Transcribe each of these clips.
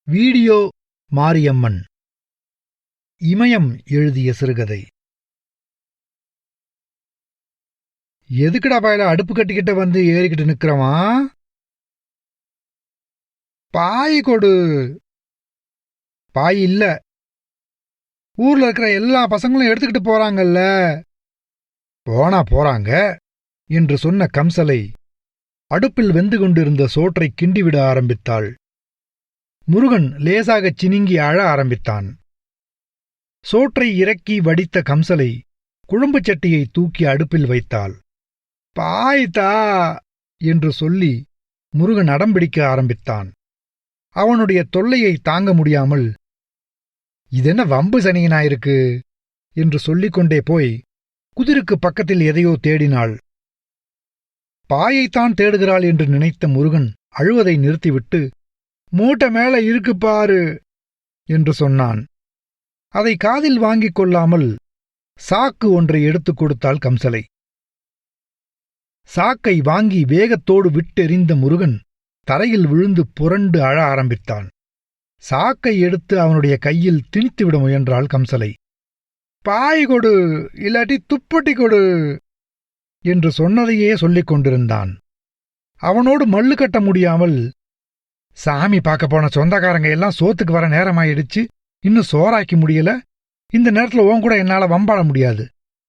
Video Mariamman. இமயம் எழுதிய சிறுகதை. எதுக்குடா பாயில அடுப்பு கட்டிக்கிட்ட வந்து ஏறிக்கிட்டு நிக்கிறவான்? பாய் கொடு. பாய் இல்ல, ஊர்ல இருக்கிற எல்லா பசங்களும் எடுத்துக்கிட்டு போறாங்கல்ல. போனா போறாங்க என்று சொன்ன கம்சலை அடுப்பில் வெந்து கொண்டிருந்த சோற்றை கிண்டிவிட ஆரம்பித்தாள். முருகன் லேசாகச் சினிங்கி அழ ஆரம்பித்தான். சோற்றை இறக்கி வடித்த கம்சலை குழம்புச் சட்டியை தூக்கி அடுப்பில் வைத்தாள். பாய்தா என்று சொல்லி முருகன் அடம்பிடிக்க ஆரம்பித்தான். அவனுடைய தொல்லையை தாங்க முடியாமல், இதென்ன வம்பு சனியனாயிருக்கு என்று சொல்லிக்கொண்டே போய் குதிருக்கு பக்கத்தில் எதையோ தேடினாள். பாயைத்தான் தேடுகிறாள் என்று நினைத்த முருகன் அழுவதை நிறுத்திவிட்டு, மூட்டை மேல இருக்கு பாரு என்று சொன்னான். அதை காதில் வாங்கிக் கொள்ளாமல் சாக்கு ஒன்றை எடுத்துக் கொடுத்தாள் கம்சலை. சாக்கை வாங்கி வேகத்தோடு விட்டெறிந்த முருகன் தரையில் விழுந்து புரண்டு அழ ஆரம்பித்தான். சாக்கை எடுத்து அவனுடைய கையில் திணித்துவிட முயன்றாள் கம்சலை. பாய் கொடு, இல்லாட்டி துப்பட்டி கொடு என்று சொன்னதையே சொல்லிக் கொண்டிருந்தான். அவனோடு மல்லு கட்ட முடியாமல், சாமி பார்க்க போன சொந்தக்காரங்க எல்லாம் சோத்துக்கு வர நேரமாயிடுச்சு, இன்னும் சோறாக்கி முடியல, இந்த நேரத்துல உன் கூட என்னால வம்பாட முடியாது,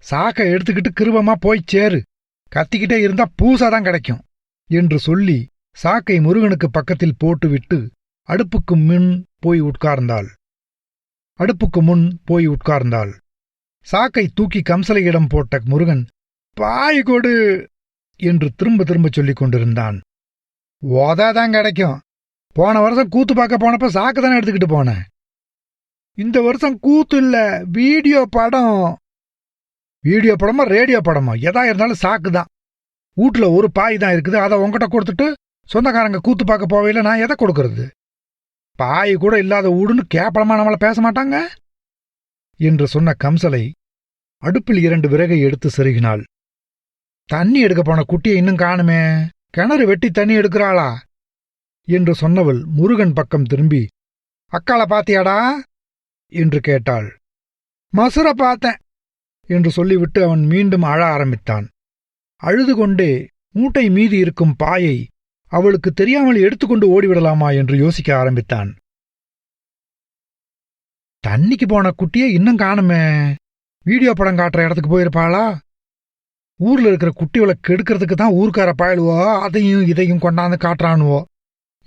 சாக்கை எடுத்துக்கிட்டு கிருபமா போய் சேரு, கத்திக்கிட்டே இருந்தா பூசாதான் கிடைக்கும் என்று சொல்லி சாக்கை முருகனுக்கு பக்கத்தில் போட்டுவிட்டு அடுப்புக்கு முன் போய் உட்கார்ந்தாள். சாக்கை தூக்கி கம்சலையிடம் போட்ட முருகன், பாய் கொடு என்று திரும்ப திரும்ப சொல்லிக் கொண்டிருந்தான். ஓதாதான் கிடைக்கும். போன வருஷம் கூத்து பார்க்க போனப்ப சாக்கு தானே எடுத்துக்கிட்டு போனேன். இந்த வருஷம் கூத்து இல்ல, வீடியோ படம். வீடியோ படமா ரேடியோ படமா எதா இருந்தாலும் சாக்கு தான். வீட்டுல ஒரு பாய் தான் இருக்குது, அதை உங்ககிட்ட கொடுத்துட்டு சொந்தக்காரங்க கூத்து பார்க்க போவையில நான் எதை கொடுக்கறது? பாய் கூட இல்லாத ஊடுன்னு கேப்படமா நம்மள பேச மாட்டாங்க என்று சொன்ன கம்சலை அடுப்பில் 2 விறகை எடுத்து செருகினாள். தண்ணி எடுக்க போன குட்டியை இன்னும் காணுமே, கிணறு வெட்டி தண்ணி எடுக்கிறாளா என்று சொன்னவள் முருகன் பக்கம் திரும்பி, அக்காள பாத்தியாடா என்று கேட்டாள். மசுர பார்த்தேன் என்று சொல்லிவிட்டு அவன் மீண்டும் அழ ஆரம்பித்தான். அழுது கொண்டே மூட்டை மீதி இருக்கும் பாயை அவளுக்கு தெரியாமல் எடுத்துக்கொண்டு ஓடிவிடலாமா என்று யோசிக்க ஆரம்பித்தான். தண்ணிக்கு போன குட்டியை இன்னும் காணுமே, வீடியோ படம் காட்டுற இடத்துக்கு போயிருப்பாளா? ஊர்ல இருக்கிற குட்டிகளை கெடுக்கிறதுக்கு தான் ஊர்க்கார பாயலுவோ அதையும் இதையும் கொண்டாந்து காட்டுறானுவோ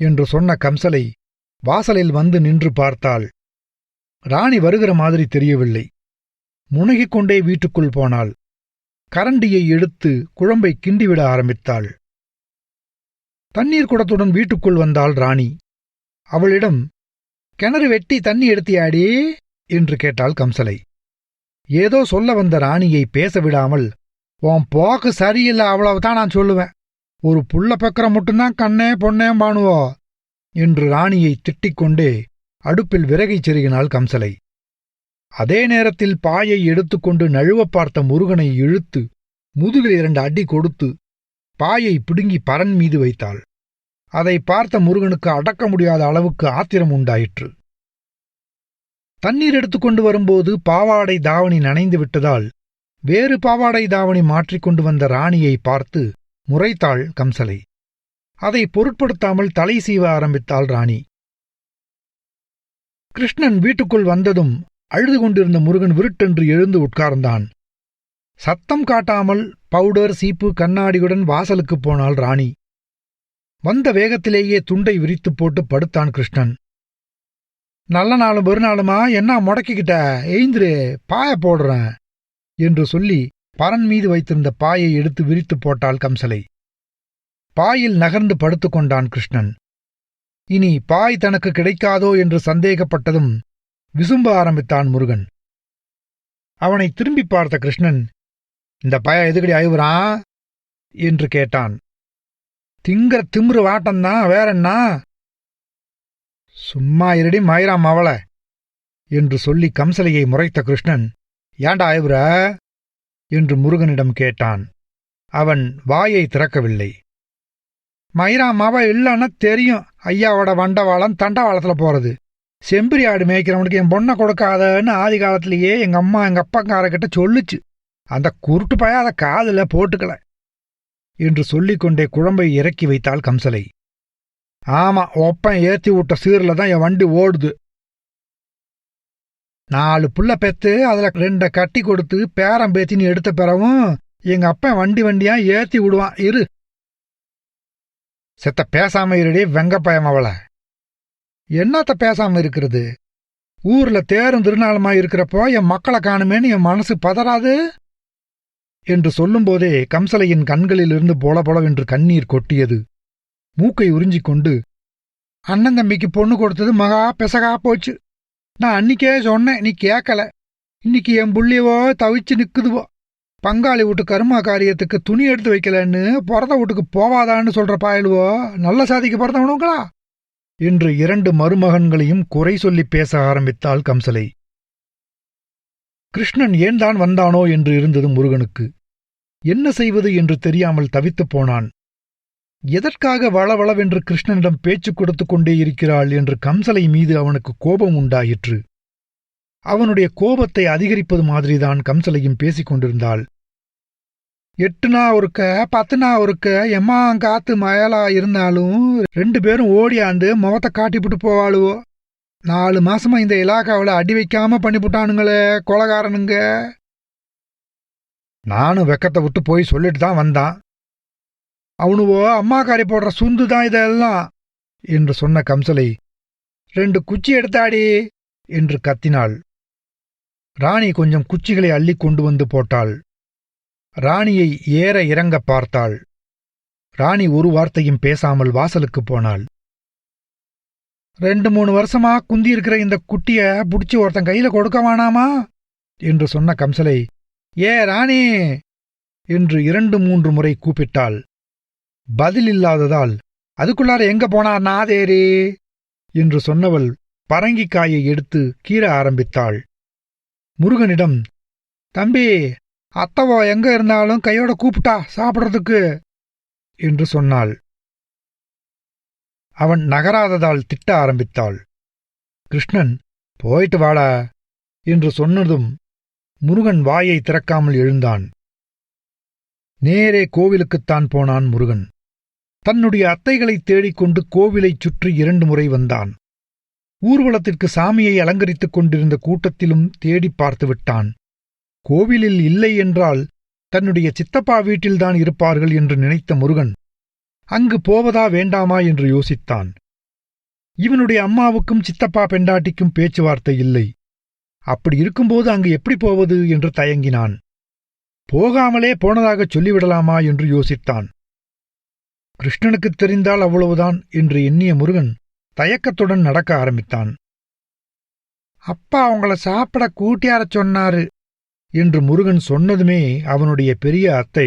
என்று சொன்ன கம்சலை வாசலில் வந்து நின்று பார்த்தாள். ராணி வருகிற மாதிரி தெரியவில்லை. முனகிக் கொண்டே வீட்டுக்குள் போனாள். கரண்டியை எடுத்து குழம்பை கிண்டிவிட ஆரம்பித்தாள். தண்ணீர் குடத்துடன் வீட்டுக்குள் வந்தாள் ராணி. அவளிடம், கிணறு வெட்டி தண்ணி எடுத்தியாடி என்று கேட்டாள் கம்சலை. ஏதோ சொல்ல வந்த ராணியை பேச விடாமல், உன் போக்கு சரியில்லை, அவ்வளவுதான் நான் சொல்லுவேன், ஒரு புள்ள பெக்கற மட்டும்தான் கண்ணே பொன்னேம் பாணுவோ என்று ராணியை திட்டிக்கொண்டே அடுப்பில் விறகைச் செருகினாள் கம்சலை. அதே நேரத்தில் பாயை எடுத்துக்கொண்டு நழுவ பார்த்த முருகனை இழுத்து முதுகில் 2 அடி கொடுத்து பாயை பிடுங்கி பரன் மீது வைத்தாள். அதை பார்த்த முருகனுக்கு அடக்க முடியாத அளவுக்கு ஆத்திரம் உண்டாயிற்று. தண்ணீர் எடுத்துக்கொண்டு வரும்போது பாவாடை தாவணி நனைந்து விட்டதால் வேறு பாவாடை தாவணி மாற்றிக்கொண்டு வந்த ராணியை பார்த்து முறைத்தாள் கம்சலை. அதை பொருட்படுத்தாமல் தலை சீவ ஆரம்பித்தாள் ராணி. கிருஷ்ணன் வீட்டுக்குள் வந்ததும் அழுது கொண்டிருந்த முருகன் விருட்டென்று எழுந்து உட்கார்ந்தான். சத்தம் காட்டாமல் பவுடர், சீப்பு, கண்ணாடியுடன் வாசலுக்குப் போனாள் ராணி. வந்த வேகத்திலேயே துண்டை விரித்துப் போட்டு படுத்தான் கிருஷ்ணன். நல்ல நாளும் பெருநாளுமா என்ன முடக்கிக்கிட்ட, எய்ந்திரு, பாய போடுறேன் என்று சொல்லி பரன் மீது வைத்திருந்த பாயை எடுத்து விரித்துப் போட்டாள் கம்சலை. பாயில் நகர்ந்து படுத்துக் கொண்டான் கிருஷ்ணன். இனி பாய் தனக்கு கிடைக்காதோ என்று சந்தேகப்பட்டதும் விசும்ப ஆரம்பித்தான் முருகன். அவனை திரும்பி பார்த்த கிருஷ்ணன், இந்த பய எதுக்கடி அழுவுறான் என்று கேட்டான். திங்கிற திமிரு வாட்டம்தான், வேறென்னா? சும்மா இருடி மயிராம் அவள என்று சொல்லி கம்சலையை முறைத்த கிருஷ்ணன், ஏண்டா அழுவுற என்று முருகனிடம் கேட்டான். அவன் வாயை திறக்கவில்லை. மயிராமாவா இல்லைன்னா தெரியும் ஐயாவோட வண்டவாளம் தண்டவாளத்துல போறது. செம்பரி ஆடு மேய்க்கிறவனுக்கு என் பொண்ணை கொடுக்காதன்னு ஆதி காலத்திலேயே எங்க அம்மா எங்க அப்பங்காரக்கிட்ட சொல்லுச்சு. அந்த குருட்டு பைய அதை காதுல போட்டுக்கல என்று சொல்லிக்கொண்டே குழம்பை இறக்கி வைத்தாள் கம்சலை. ஆமா, ஒப்பன் ஏத்தி விட்ட சீர்ல தான் என் வண்டி ஓடுது. 4 புள்ள பெத்து அதுல 2 கட்டி கொடுத்து பேரம் பேத்தின்னு எடுத்த பிறவும் எங்க அப்பன் வண்டி வண்டியா ஏத்தி விடுவான். இரு செத்த பேசாம இருடி வெங்கப்பயம். அவளை என்னத்த பேசாம இருக்கிறது? ஊர்ல தேரும் திருநாளுமா இருக்கிறப்போ என் மக்களை காணுமேன்னு என் மனசு பதறாது என்று சொல்லும்போதே கம்சலையின் கண்களிலிருந்து பொலபொலவென்று கண்ணீர் கொட்டியது. மூக்கை உறிஞ்சிக்கொண்டு, அண்ணன் தம்பிக்கு பொண்ணு கொடுத்தது மகா பெசகா போச்சு. நான் அன்னிக்கே சொன்னேன், நீ கேட்கல. இன்னைக்கு என் புள்ளியவோ தவிச்சு நிக்குதுவோ. பங்காளி வீட்டு கருமா காரியத்துக்கு துணி எடுத்து வைக்கலன்னு பிறந்த வீட்டுக்கு போவாதான்னு சொல்ற பாயலுவோ நல்ல சாதிக்கு பிறந்தவனுங்களா என்று 2 மருமகன்களையும் குறை சொல்லி பேச ஆரம்பித்தாள் கம்சலை. கிருஷ்ணன் ஏன் தான் வந்தானோ என்று இருந்தது முருகனுக்கு. என்ன செய்வது என்று தெரியாமல் தவித்துப் போனான். எதற்காக வளவளவென்று கிருஷ்ணனிடம் பேச்சு கொடுத்து கொண்டே இருக்கிறாள் என்று கம்சலை மீது அவனுக்கு கோபம் உண்டாயிற்று. அவனுடைய கோபத்தை அதிகரிப்பது மாதிரிதான் கம்சலையும் பேசிக் கொண்டிருந்தாள். 8 நாள் ஒருக்க 10 நாள் ஒருக்க எம்மாங்காத்து மயலா இருந்தாலும் 2 பேரும் ஓடியாந்து முகத்தை காட்டிப்புட்டு போவாளுவோ. 4 மாசமா இந்த இலாக்காவில் அடி வைக்காம பண்ணிப்புட்டானுங்களே கொலகாரனுங்க. நானும் வெக்கத்தை விட்டு போய் சொல்லிட்டு தான் வந்தான். அவனுவோ அம்மாக்காரி போடுற சுந்து தான் இதெல்லாம் என்று சொன்ன கம்சலை 2 குச்சி எடுத்தாடி என்று கத்தினாள். ராணி கொஞ்சம் குச்சிகளை அள்ளி கொண்டு வந்து போட்டாள். ராணியை ஏற இறங்க பார்த்தாள். ராணி ஒரு வார்த்தையும் பேசாமல் வாசலுக்கு போனாள். 2-3 வருஷமா குந்தி இருக்கிற இந்த குட்டிய புடிச்சு ஒருத்தன் கையில கொடுக்க வேணாமா என்று சொன்ன கம்சலை, ஏ ராணி என்று 2-3 முறை கூப்பிட்டாள். பதில் இல்லாததால், அதுக்குள்ளார எங்க போனார் நாதேரி என்று சொன்னவள் பரங்கிக்காயை எடுத்து கீற ஆரம்பித்தாள். முருகனிடம், தம்பி அத்தவோ எங்க இருந்தாலும் கையோட கூப்பிட்டா சாப்பிட்றதுக்கு என்று சொன்னாள். அவன் நகராததால் திட்ட ஆரம்பித்தாள். கிருஷ்ணன், போயிட்டு வாடா என்று சொன்னதும் முருகன் வாயை திறக்காமல் எழுந்தான். நேரே கோவிலுக்குத்தான் போனான் முருகன். தன்னுடைய அத்தைகளைத் தேடிக்கொண்டு கோவிலைச் சுற்றி 2 முறை வந்தான். ஊர்வலத்திற்கு சாமியை அலங்கரித்துக் கொண்டிருந்த கூட்டத்திலும் தேடி பார்த்து விட்டான். கோவிலில் இல்லை என்றால் தன்னுடைய சித்தப்பா வீட்டில்தான் இருப்பார்கள் என்று நினைத்த முருகன் அங்கு போவதா வேண்டாமா என்று யோசித்தான். இவனுடைய அம்மாவுக்கும் சித்தப்பா பெண்டாட்டிக்கும் பேச்சுவார்த்தை இல்லை. அப்படி இருக்கும்போது அங்கு எப்படி போவது என்று தயங்கினான். போகாமலே போனதாகச் சொல்லிவிடலாமா என்று யோசித்தான். கிருஷ்ணனுக்குத் தெரிந்தால் அவ்வளவுதான் என்று எண்ணிய முருகன் தயக்கத்துடன் நடக்க ஆரம்பித்தான். அப்பா அவங்கள சாப்பிட கூட்டியாரச் சொன்னாரு என்று முருகன் சொன்னதுமே அவனுடைய பெரிய அத்தை,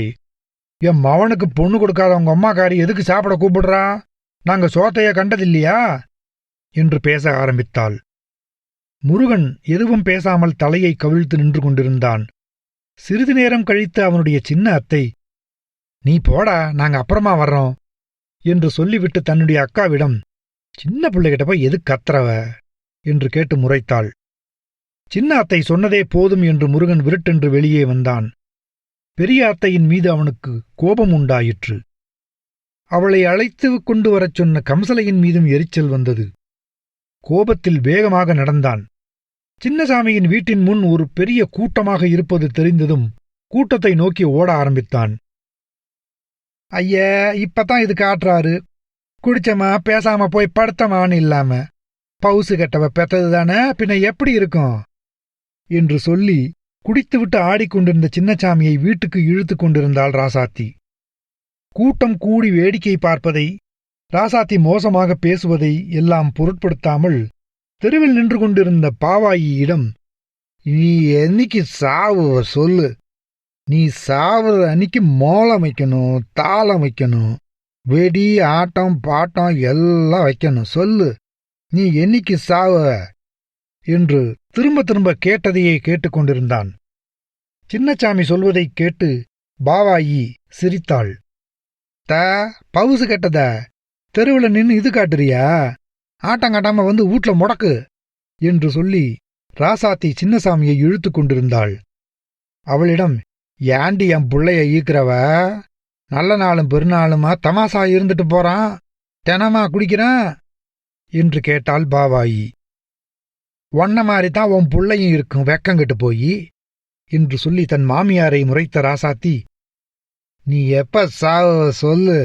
என் மவனுக்கு பொண்ணு கொடுக்காத உங்க அம்மாக்காரி எதுக்கு சாப்பிட கூப்பிடுறா? நாங்க சோத்தைய கண்டதில்லையா என்று பேச ஆரம்பித்தாள். முருகன் எதுவும் பேசாமல் தலையை கவிழ்த்து நின்று கொண்டிருந்தான். சிறிது நேரம் கழித்து அவனுடைய சின்ன அத்தை, நீ போடா, நாங்க அப்புறமா வர்றோம் என்று சொல்லிவிட்டு தன்னுடைய அக்காவிடம், சின்ன பிள்ளைகிட்ட போய் எது கத்துறவ என்று கேட்டு முறைத்தாள். சின்ன அத்தை சொன்னதே போதும் என்று முருகன் விருட்டென்று வெளியே வந்தான். பெரிய அத்தையின் மீது அவனுக்கு கோபம் உண்டாயிற்று. அவளை அழைத்து கொண்டு வரச் சொன்ன கம்சலையின் மீதும் எரிச்சல் வந்தது. கோபத்தில் வேகமாக நடந்தான். சின்னசாமியின் வீட்டின் முன் ஒரு பெரிய கூட்டமாக இருப்பது தெரிந்ததும் கூட்டத்தை நோக்கி ஓட ஆரம்பித்தான். ஐய, இப்பதான் இது காட்டுறாரு. குடிச்சமா பேசாம போய் படுத்தமான்னு இல்லாம பவுசு கட்டவ பெத்ததுதானே, பின்ன எப்படி இருக்கும் என்று சொல்லி குடித்துவிட்டு ஆடிக்கொண்டிருந்த சின்னசாமியை வீட்டுக்கு இழுத்து கொண்டிருந்தாள் ராசாத்தி. கூட்டம் கூடி வேடிக்கை பார்ப்பதை, ராசாத்தி மோசமாக பேசுவதை எல்லாம் பொருட்படுத்தாமல் தெருவில் நின்று கொண்டிருந்த பாவாயியிடம், நீ என்னைக்கு சாவுவ சொல்லு. நீ சாவுற அன்னைக்கு மோளம் வைக்கணும், தாளம் வைக்கணும், வெடி ஆட்டம் பாட்டம் எல்லாம் வைக்கணும். சொல்லு, நீ என்னைக்கு சாவுவ என்று திரும்ப திரும்ப கேட்டதையே கேட்டுக்கொண்டிருந்தான். சின்னசாமி சொல்வதைக் கேட்டு பாவாயி சிரித்தாள். த பவுசு கெட்டத, தெருவில் நின்று இது காட்டுறியா? ஆட்டங்காட்டாம வந்து வீட்ல முடக்கு என்று சொல்லி ராசாத்தி சின்னசாமியை இழுத்து கொண்டிருந்தாள். அவளிடம், ஏண்டி என் புள்ளைய ஈக்கிறவ? நல்ல நாளும் பெருநாளுமா தமாசா இருந்துட்டு போறான், தினமா குடிக்கிறான் என்று கேட்டாள் பாவாயி. ஒன்ன மாதிரிதான் உன் புள்ளையும் இருக்கும், வெக்கங்கிட்டு போயி என்று சொல்லி தன் மாமியாரை முறைத்த ராசாத்தி, நீ எப்ப சாவ சொல்லு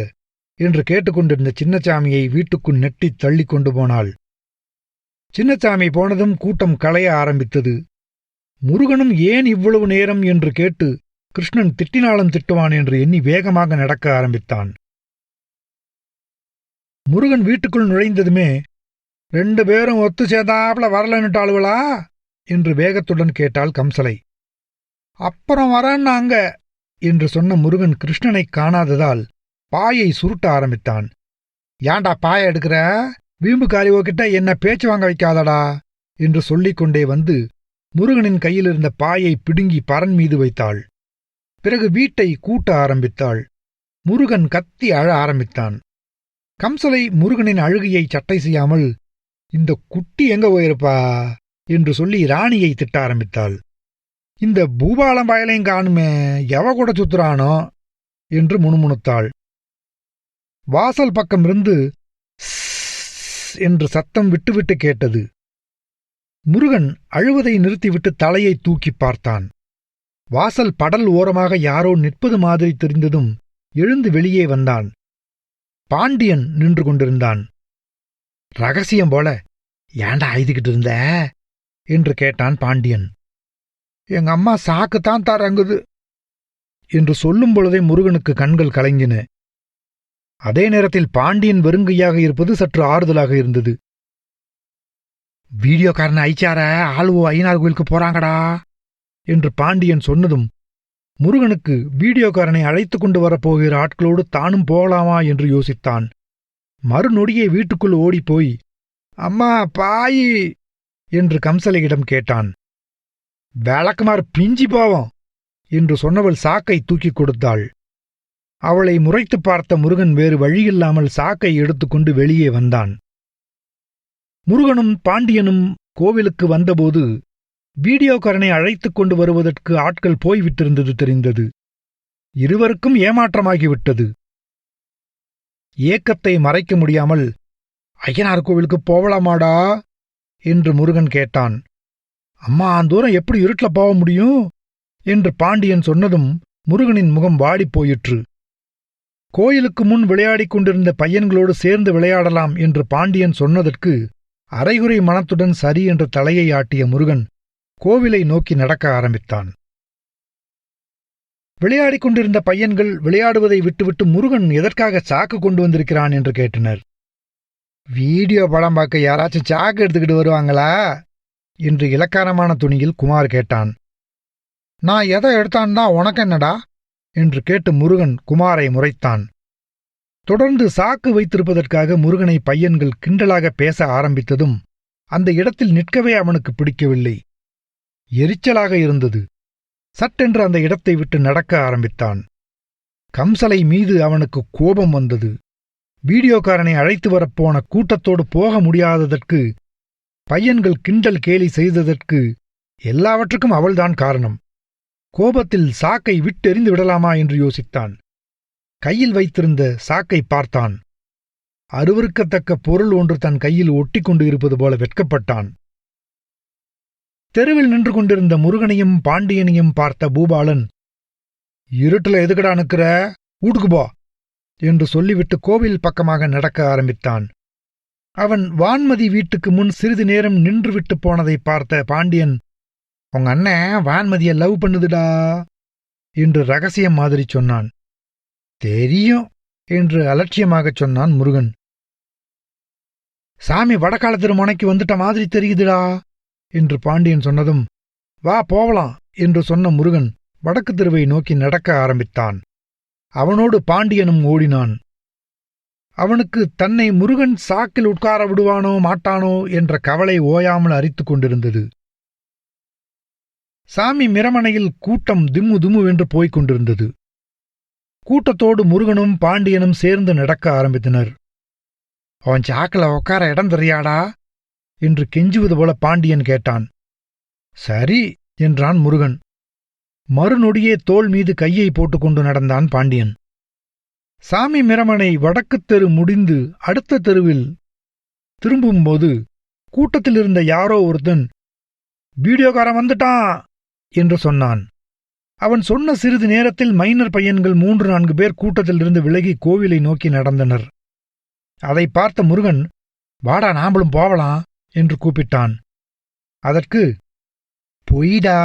என்று கேட்டுக்கொண்டிருந்த சின்னசாமியை வீட்டுக்குள் நெட்டித் தள்ளி கொண்டு போனாள். சின்னசாமி போனதும் கூட்டம் களைய ஆரம்பித்தது. முருகனும் ஏன் இவ்வளவு நேரம் என்று கேட்டு கிருஷ்ணன் திட்டினாலும் திட்டுவான் என்று எண்ணி வேகமாக நடக்க ஆரம்பித்தான். முருகன் வீட்டுக்குள் நுழைந்ததுமே, 2 பேரும் ஒத்து சேதாப்புல வரலன்னுட்டாளுவளா என்று வேகத்துடன் கேட்டாள் கம்சலை. அப்புறம் வரன்னாங்க என்று சொன்ன முருகன் கிருஷ்ணனை காணாததால் பாயை சுருட்ட ஆரம்பித்தான். ஏண்டா பாய எடுக்கிற? வீம்புக்காரியோகிட்ட என்ன பேச்சு வாங்க வைக்காதடா என்று சொல்லிக்கொண்டே வந்து முருகனின் கையில் இருந்த பாயை பிடுங்கி பரன் மீது வைத்தாள். பிறகு வீட்டை கூட்ட ஆரம்பித்தாள். முருகன் கத்தி அழ ஆரம்பித்தான். கம்சலை முருகனின் அழுகையை சட்டை செய்யாமல், இந்த குட்டி எங்க போயிருப்பா என்று சொல்லி ராணியை திட்ட ஆரம்பித்தாள். இந்த பூபாலம் பயலையும் காணுமே, எவ கூட சுத்துறானோ என்று முணுமுணுத்தாள். வாசல் பக்கமிருந்து என்று சத்தம் விட்டுவிட்டு கேட்டது. முருகன் அழுவதை நிறுத்திவிட்டு தலையை தூக்கி பார்த்தான். வாசல் படல் ஓரமாக யாரோ நிற்பது மாதிரி தெரிந்ததும் எழுந்து வெளியே வந்தான். பாண்டியன் நின்று கொண்டிருந்தான். ரகசியம் போல, ஏண்டா அழுதுகிட்டு இருந்த என்று கேட்டான் பாண்டியன். எங்க அம்மா சாக்குத்தான் தரங்குது என்று சொல்லும் பொழுதே முருகனுக்கு கண்கள் கலங்கின. அதே நேரத்தில் பாண்டியன் வெறுங்கையாக இருப்பது சற்று ஆறுதலாக இருந்தது. வீடியோக்காரனை ஐச்சார ஆளுவோ ஐயனார் கோயிலுக்கு போறாங்கடா என்று பாண்டியன் சொன்னதும் முருகனுக்கு வீடியோக்காரனை அழைத்து கொண்டு வரப்போகிற ஆட்களோடு தானும் போகலாமா என்று யோசித்தான். மறுநொடியே வீட்டுக்குள் ஓடிப்போய், அம்மா பாயி என்று கம்சலையிடம் கேட்டான். விளக்குமாறு பிஞ்சி போவோம் என்று சொன்னவள் சாக்கை தூக்கிக் கொடுத்தாள். அவளை முறைத்து பார்த்த முருகன் வேறு வழியில்லாமல் சாக்கை எடுத்துக்கொண்டு வெளியே வந்தான். முருகனும் பாண்டியனும் கோவிலுக்கு வந்தபோது வீடியோக்காரனை அழைத்துக் கொண்டு வருவதற்கு ஆட்கள் போய்விட்டிருந்தது தெரிந்தது. இருவருக்கும் ஏமாற்றமாகிவிட்டது. ஏக்கத்தை மறைக்க முடியாமல், ஐயனார் கோவிலுக்கு போகலாமாடா என்று முருகன் கேட்டான். அம்மா, அந்தூரம் எப்படி இருட்டில் போக முடியும் என்று பாண்டியன் சொன்னதும் முருகனின் முகம் வாடிப்போயிற்று. கோயிலுக்கு முன் விளையாடிக் கொண்டிருந்த பையன்களோடு சேர்ந்து விளையாடலாம் என்று பாண்டியன் சொன்னதற்கு அரைகுறை மனத்துடன் சரி என்ற தலையை ஆட்டிய முருகன் கோவிலை நோக்கி நடக்க ஆரம்பித்தான். விளையாடிக் கொண்டிருந்த பையன்கள் விளையாடுவதை விட்டுவிட்டு முருகன் எதற்காக சாக்கு கொண்டு வந்திருக்கிறான் என்று கேட்டனர். வீடியோ படம் பார்க்க யாராச்சும் சாக்கு எடுத்துக்கிட்டு வருவாங்களா என்று இலக்காரமான துணியில் குமார் கேட்டான். நான் எதை எடுத்தான் தான் உனக்கு என்னடா என்று கேட்டு முருகன் குமாரை முறைத்தான். தொடர்ந்து சாக்கு வைத்திருப்பதற்காக முருகனை பையன்கள் கிண்டலாக பேச ஆரம்பித்ததும் அந்த இடத்தில் நிற்கவே அவனுக்கு பிடிக்கவில்லை. எரிச்சலாக இருந்தது. சட்டென்று அந்த இடத்தை விட்டு நடக்க ஆரம்பித்தான். கம்சலை மீது அவனுக்கு கோபம் வந்தது. வீடியோக்காரனை அழைத்து வரப்போன கூட்டத்தோடு போக முடியாததற்கு, பையன்கள் கிண்டல் கேலி செய்ததற்கு எல்லாவற்றுக்கும் அவள்தான் காரணம். கோபத்தில் சாக்கை விட்டெறிந்து விடலாமா என்று யோசித்தான். கையில் வைத்திருந்த சாக்கை பார்த்தான். அருவருக்கத்தக்க பொருள் ஒன்று தன் கையில் ஒட்டிக்கொண்டு இருப்பது போல வெட்கப்பட்டான். தெருவில் நின்று கொண்டிருந்த முருகனையும் பாண்டியனையும் பார்த்த பூபாலன், இருட்டுல எதுக்கடா நிக்கிற, வீட்டுக்கு போ என்று சொல்லிவிட்டு கோவில் பக்கமாக நடக்க ஆரம்பித்தான். அவன் வான்மதி வீட்டுக்கு முன் சிறிது நேரம் நின்றுவிட்டு போனதை பார்த்த பாண்டியன், உங்க அண்ணன் வான்மதிய லவ் பண்ணுதுடா என்று ரகசியம் மாதிரி சொன்னான். தெரியும் என்று அலட்சியமாகச் சொன்னான் முருகன். சாமி வடகாலத்திரு முனைக்கு வந்துட்ட மாதிரி தெரியுதுடா என்று பாண்டியன் சொன்னதும், வா போகலாம் என்று சொன்ன முருகன் வடக்கு தெருவை நோக்கி நடக்க ஆரம்பித்தான். அவனோடு பாண்டியனும் ஓடினான். அவனுக்கு தன்னை முருகன் சாக்கில் உட்கார விடுவானோ மாட்டானோ என்ற கவலை ஓயாமல் அரித்துக் கொண்டிருந்தது. சாமி மிரமனையில் கூட்டம் திம்மு திம்முவென்று போய்க் கொண்டிருந்தது. கூட்டத்தோடு முருகனும் பாண்டியனும் சேர்ந்து நடக்க ஆரம்பித்தனர். அவன் சாக்கில உட்கார இடம் தெரியாடா என்று கெஞ்சுவது போல பாண்டியன் கேட்டான். சரி என்றான் முருகன். மறுநொடியே தோள் மீது கையை போட்டுக்கொண்டு நடந்தான் பாண்டியன். சாமி மிரமனை வடக்குத் தெரு முடிந்து அடுத்த தெருவில் திரும்பும்போது கூட்டத்தில் இருந்த யாரோ ஒருத்தன், வீடியோக்காரன் வந்துட்டான் என்று சொன்னான். அவன் சொன்ன சிறிது நேரத்தில் மைனர் பையன்கள் 3-4 பேர் கூட்டத்திலிருந்து விலகி கோவிலை நோக்கி நடந்தனர். அதை பார்த்த முருகன், வாடா நாம்பளும் போவலாம் என்று கூப்பிட்டான். அதற்கு, பொய்டா,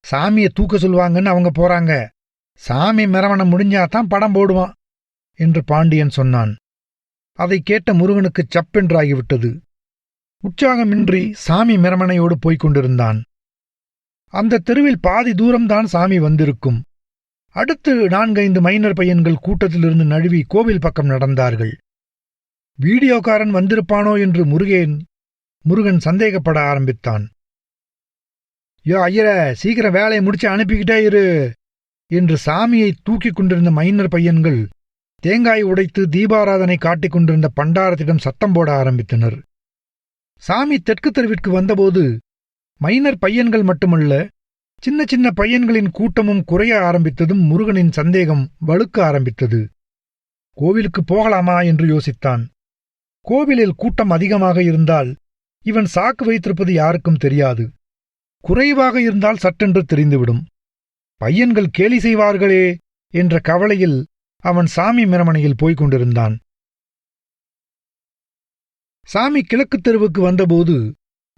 சாமியை தூக்க சொல்லுவாங்கன்னு அவங்க போறாங்க. சாமி மிரவணம் முடிஞ்சாதான் படம் போடுவான் என்று பாண்டியன் சொன்னான். அதை கேட்ட முருகனுக்கு சப்பென்றாகிவிட்டது. உற்சாகமின்றி சாமி மிரமனையோடு போய்க் கொண்டிருந்தான். அந்த தெருவில் பாதி தூரம்தான் சாமி வந்திருக்கும். அடுத்து 4-5 மைனர் பையன்கள் கூட்டத்திலிருந்து நழுவி கோவில் பக்கம் நடந்தார்கள். வீடியோக்காரன் வந்திருப்பானோ என்று முருகன் சந்தேகப்பட ஆரம்பித்தான். யோ ஐயர, சீக்கிரம் வேலையை முடிச்சு அனுப்பிக்கிட்டே இரு என்று சாமியை தூக்கிக் கொண்டிருந்த மைனர் பையன்கள் தேங்காய் உடைத்து தீபாராதனை காட்டிக் கொண்டிருந்த பண்டாரத்திடம் சத்தம் போட ஆரம்பித்தனர். சாமி தெற்கு தெருவிற்கு வந்தபோது மைனர் பையன்கள் மட்டுமல்ல, சின்ன சின்ன பையன்களின் கூட்டமும் குறைய ஆரம்பித்ததும் முருகனின் சந்தேகம் வலுக்க ஆரம்பித்தது. கோவிலுக்கு போகலாமா என்று யோசித்தான். கோவிலில் கூட்டம் அதிகமாக இருந்தால் இவன் சாக்கு வைத்திருப்பது யாருக்கும் தெரியாது. குறைவாக இருந்தால் சட்டென்று தெரிந்துவிடும். பையன்கள் கேலி செய்வார்களே என்ற கவலையில் அவன் சாமி மிரமனையில் போய்க் கொண்டிருந்தான். சாமி கிழக்குத் தெருவுக்கு வந்தபோது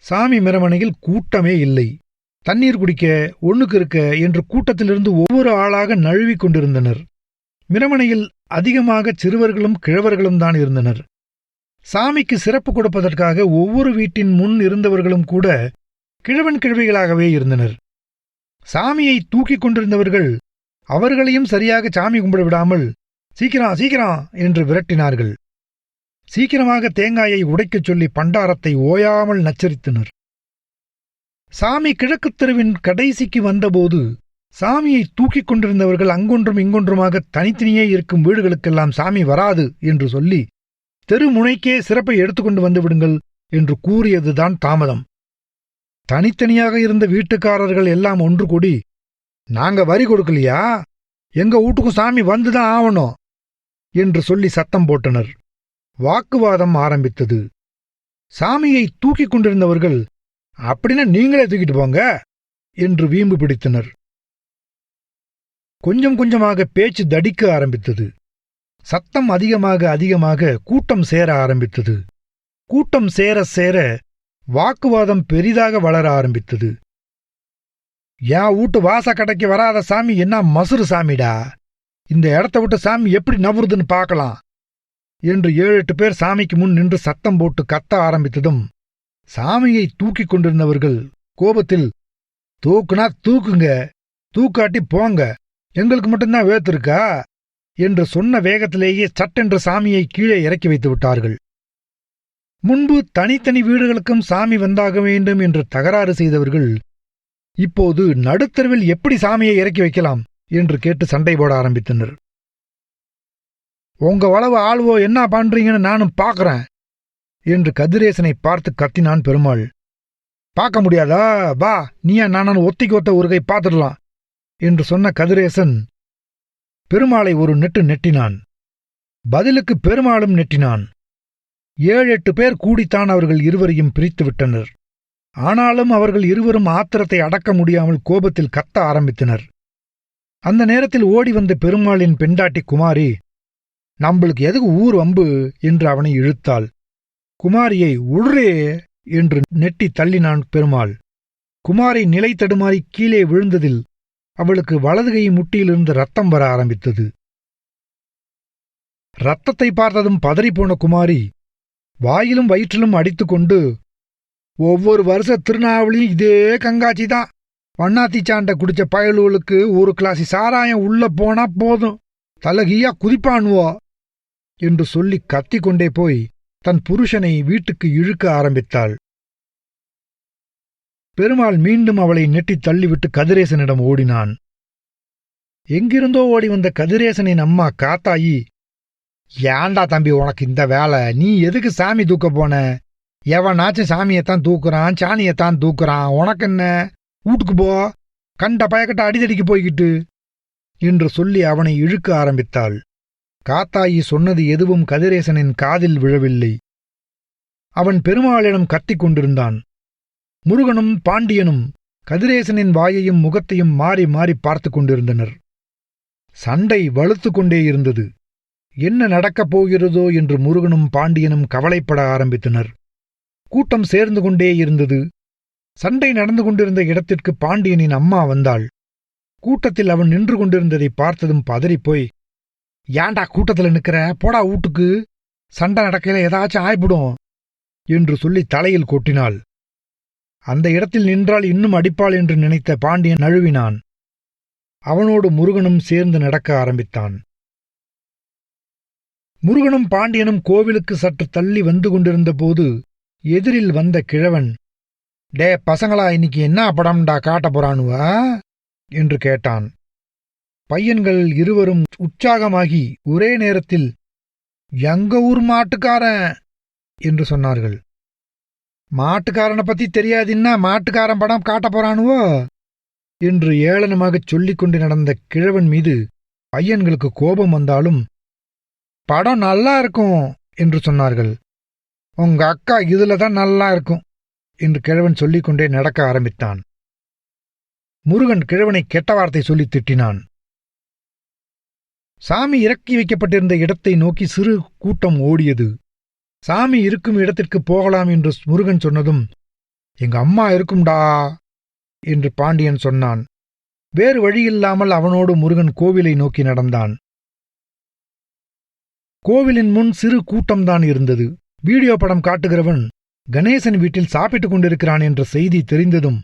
சாமி மிரமனையில் கூட்டமே இல்லை. தண்ணீர் குடிக்க, ஒண்ணுக்கு இருக்க என்று கூட்டத்திலிருந்து ஒவ்வொரு ஆளாக நழுவிக் கொண்டிருந்தனர். மிரமனையில் அதிகமாக சிறுவர்களும் கிழவர்களும் தான் இருந்தனர். சாமிக்கு சிறப்பு கொடுப்பதற்காக ஒவ்வொரு வீட்டின் முன் இருந்தவர்களும் கூட கிழவன் கிழவிகளாகவே இருந்தனர். சாமியை தூக்கிக் கொண்டிருந்தவர்கள் அவர்களையும் சரியாக சாமி கும்பிட விடாமல் சீக்கிரம் சீக்கிரம் என்று விரட்டினார்கள். சீக்கிரமாக தேங்காயை உடைக்கச் சொல்லி பண்டாரத்தை ஓயாமல் நச்சரித்தனர். சாமி கிழக்குத் தெருவின் கடைசிக்கு வந்தபோது சாமியை தூக்கிக் கொண்டிருந்தவர்கள் அங்கொன்றும் இங்கொன்றுமாக தனித்தனியே இருக்கும் வீடுகளுக்கெல்லாம் சாமி வராது என்று சொல்லி தெரு முனைக்கே சிறப்பை எடுத்துக்கொண்டு வந்து விடுங்கள் என்று கூறியதுதான் தாமதம். தனித்தனியாக இருந்த வீட்டுக்காரர்கள் எல்லாம் ஒன்று கூடி, நாங்க வரி கொடுக்கலையா, எங்க வீட்டுக்கும் சாமி வந்துதான் ஆவணும் என்று சொல்லி சத்தம் போட்டனர். வாக்குவாதம் ஆரம்பித்தது. சாமியை தூக்கிக் கொண்டிருந்தவர்கள், அப்படின்னா நீங்களே தூக்கிட்டு போங்க என்று வீம்பு பிடித்தனர். கொஞ்சம் கொஞ்சமாக பேச்சு தடிக்க ஆரம்பித்தது. சத்தம் அதிகமாக கூட்டம் சேர ஆரம்பித்தது. கூட்டம் சேர சேர வாக்குவாதம் பெரிதாக வளர ஆரம்பித்தது. என் வீட்டு வாச கடைக்கு வராத சாமி என்ன மசுறு சாமிடா, இந்த இடத்த விட்டு சாமி எப்படி நவுறுதுன்னு பார்க்கலாம் என்று 7-8 பேர் சாமிக்கு முன் நின்று சத்தம் போட்டு கத்த ஆரம்பித்ததும் சாமியை தூக்கிக் கொண்டிருந்தவர்கள் கோபத்தில், தூக்குனா தூக்குங்க, தூக்காட்டி போங்க, எங்களுக்கு மட்டும்தான் வேத்திருக்கா என்று சொன்ன வேகத்திலேயே சட்டென்று சாமியை கீழே இறக்கி வைத்து விட்டார்கள். முன்பு தனித்தனி வீடுகளுக்கும் சாமி வந்தாக வேண்டும் என்று தகராறு செய்தவர்கள் இப்போது நடுத்தருவில் எப்படி சாமியை இறக்கி வைக்கலாம் என்று கேட்டு சண்டை போட ஆரம்பித்தனர். உங்க வளவு ஆளுவோ என்ன பண்றீங்கன்னு நானும் பார்க்கறேன் என்று கதிரேசனை பார்த்து கத்தினான் பெருமாள். பார்க்க முடியாதா, வா நீயா நானும் ஒத்திக்கு ஒத்த ஒரு கை பார்த்துடலாம் என்று சொன்ன கதிரேசன் பெருமாளை ஒரு நெட்டு நெட்டினான். பதிலுக்கு பெருமாளும் நெட்டினான். 7-8 பேர் கூடித்தான் அவர்கள் இருவரையும் பிரித்து விட்டனர். ஆனாலும் அவர்கள் இருவரும் ஆத்திரத்தை அடக்க முடியாமல் கோபத்தில் கத்த ஆரம்பித்தனர். அந்த நேரத்தில் ஓடி வந்த பெருமாளின் பெண்டாட்டி குமாரி, நம்மளுக்கு எதுக்கு ஊர் வம்பு என்று அவனை இழுத்தாள். குமாரியை உள்றே என்று நெட்டி தள்ளினான் பெருமாள். குமாரி நிலை தடுமாறி கீழே விழுந்ததில் அவளுக்கு வலதுகை முட்டியிலிருந்து ரத்தம் வர ஆரம்பித்தது. ரத்தத்தை பார்த்ததும் பதறிப்போன குமாரி வாயிலும் வயிற்றிலும் அடித்துக்கொண்டு, ஒவ்வொரு வருஷ திருநாவளியும் இதே கங்காச்சி தான், வண்ணாத்தி சாண்டை குடிச்ச பயலுகளுக்கு ஒரு கிளாசி சாராயம் உள்ள போனா போதும், தலகியா குதிப்பானுவோ என்று சொல்லி கத்திக்கொண்டே போய் தன் புருஷனை வீட்டுக்கு இழுக்க ஆரம்பித்தாள். பெருமாள் மீண்டும் அவளை நெட்டித் தள்ளிவிட்டு கதிரேசனிடம் ஓடினான். எங்கிருந்தோ ஓடி வந்த கதிரேசனின் அம்மா காத்தாயி, ஏண்டா தம்பி உனக்கு இந்த வேலை, நீ எதுக்கு சாமி தூக்க போன? எவனாச்சும் சாமியைத்தான் தூக்குறான், சாணியைத்தான் தூக்குறான், உனக்கு என்ன? வீட்டுக்கு போ, கண்ட பயக்கட்ட அடிதடிக்கு போய்கிட்டு என்று சொல்லி அவனை இழுக்க ஆரம்பித்தாள். காத்தாயி சொன்னது எதுவும் கதிரேசனின் காதில் விழவில்லை. அவன் பெருமாளிடம் கத்திக் கொண்டிருந்தான். முருகனும் பாண்டியனும் கதிரேசனின் வாயையும் முகத்தையும் மாறி மாறி பார்த்து கொண்டிருந்தனர். சண்டை வலுத்து கொண்டே இருந்தது. என்ன நடக்கப் போகிறதோ என்று முருகனும் பாண்டியனும் கவலைப்பட ஆரம்பித்தனர். கூட்டம் சேர்ந்து கொண்டே இருந்தது. சண்டை நடந்து கொண்டிருந்த இடத்திற்கு பாண்டியனின் அம்மா வந்தாள். கூட்டத்தில் அவன் நின்று கொண்டிருந்ததை பார்த்ததும் பதறிப்போய், ஏண்டா கூட்டத்தில் நிற்கிற, போடா வீட்டுக்கு, சண்டை நடக்கையில ஏதாச்சும் ஆய்பிடும் என்று சொல்லி தலையில் கொட்டினாள். அந்த இடத்தில் நின்றால் இன்னும் அடிப்பாள் என்று நினைத்த பாண்டியன் நழுவினான். அவனோடு முருகனும் சேர்ந்து நடக்க ஆரம்பித்தான். முருகனும் பாண்டியனும் கோவிலுக்கு சற்று தள்ளி வந்து கொண்டிருந்த போது எதிரில் வந்த கிழவன், டே பசங்களா, இன்னைக்கு என்ன படம்டா காட்ட போறானுவா என்று கேட்டான். பையன்கள் இருவரும் உற்சாகமாகி ஒரே நேரத்தில், எங்க ஊர் மாட்டுக்காரன் என்று சொன்னார்கள். மாட்டுக்காரனை பத்தி தெரியாதின்னா மாட்டுக்காரன் படம் காட்ட போறானுவோ என்று ஏளனமாகச் சொல்லிக் கொண்டு நடந்த கிழவன் மீது பையன்களுக்கு கோபம் வந்தாலும், படம் நல்லா இருக்கும் என்று சொன்னார்கள். உங்க அக்கா இதுல தான் நல்லா இருக்கும் என்று கிழவன் சொல்லிக்கொண்டே நடக்க ஆரம்பித்தான். முருகன் கிழவனை கெட்ட வார்த்தை சொல்லி திட்டினான். சாமி இறக்கி வைக்கப்பட்டிருந்த இடத்தை நோக்கி சிறு கூட்டம் ஓடியது. சாமி இருக்கும் இடத்திற்கு போகலாம் என்று முருகன் சொன்னதும், எங்க அம்மா இருக்கும்டா என்று பாண்டியன் சொன்னான். வேறு வழியில்லாமல் அவனோடு முருகன் கோவிலை நோக்கி நடந்தான். கோவிலின் முன் சிறு கூட்டம்தான் இருந்தது. வீடியோ படம் காட்டுகிறவன் கணேசன் வீட்டில் சாப்பிட்டுக் கொண்டிருக்கிறான் என்ற செய்தி தெரிந்ததும்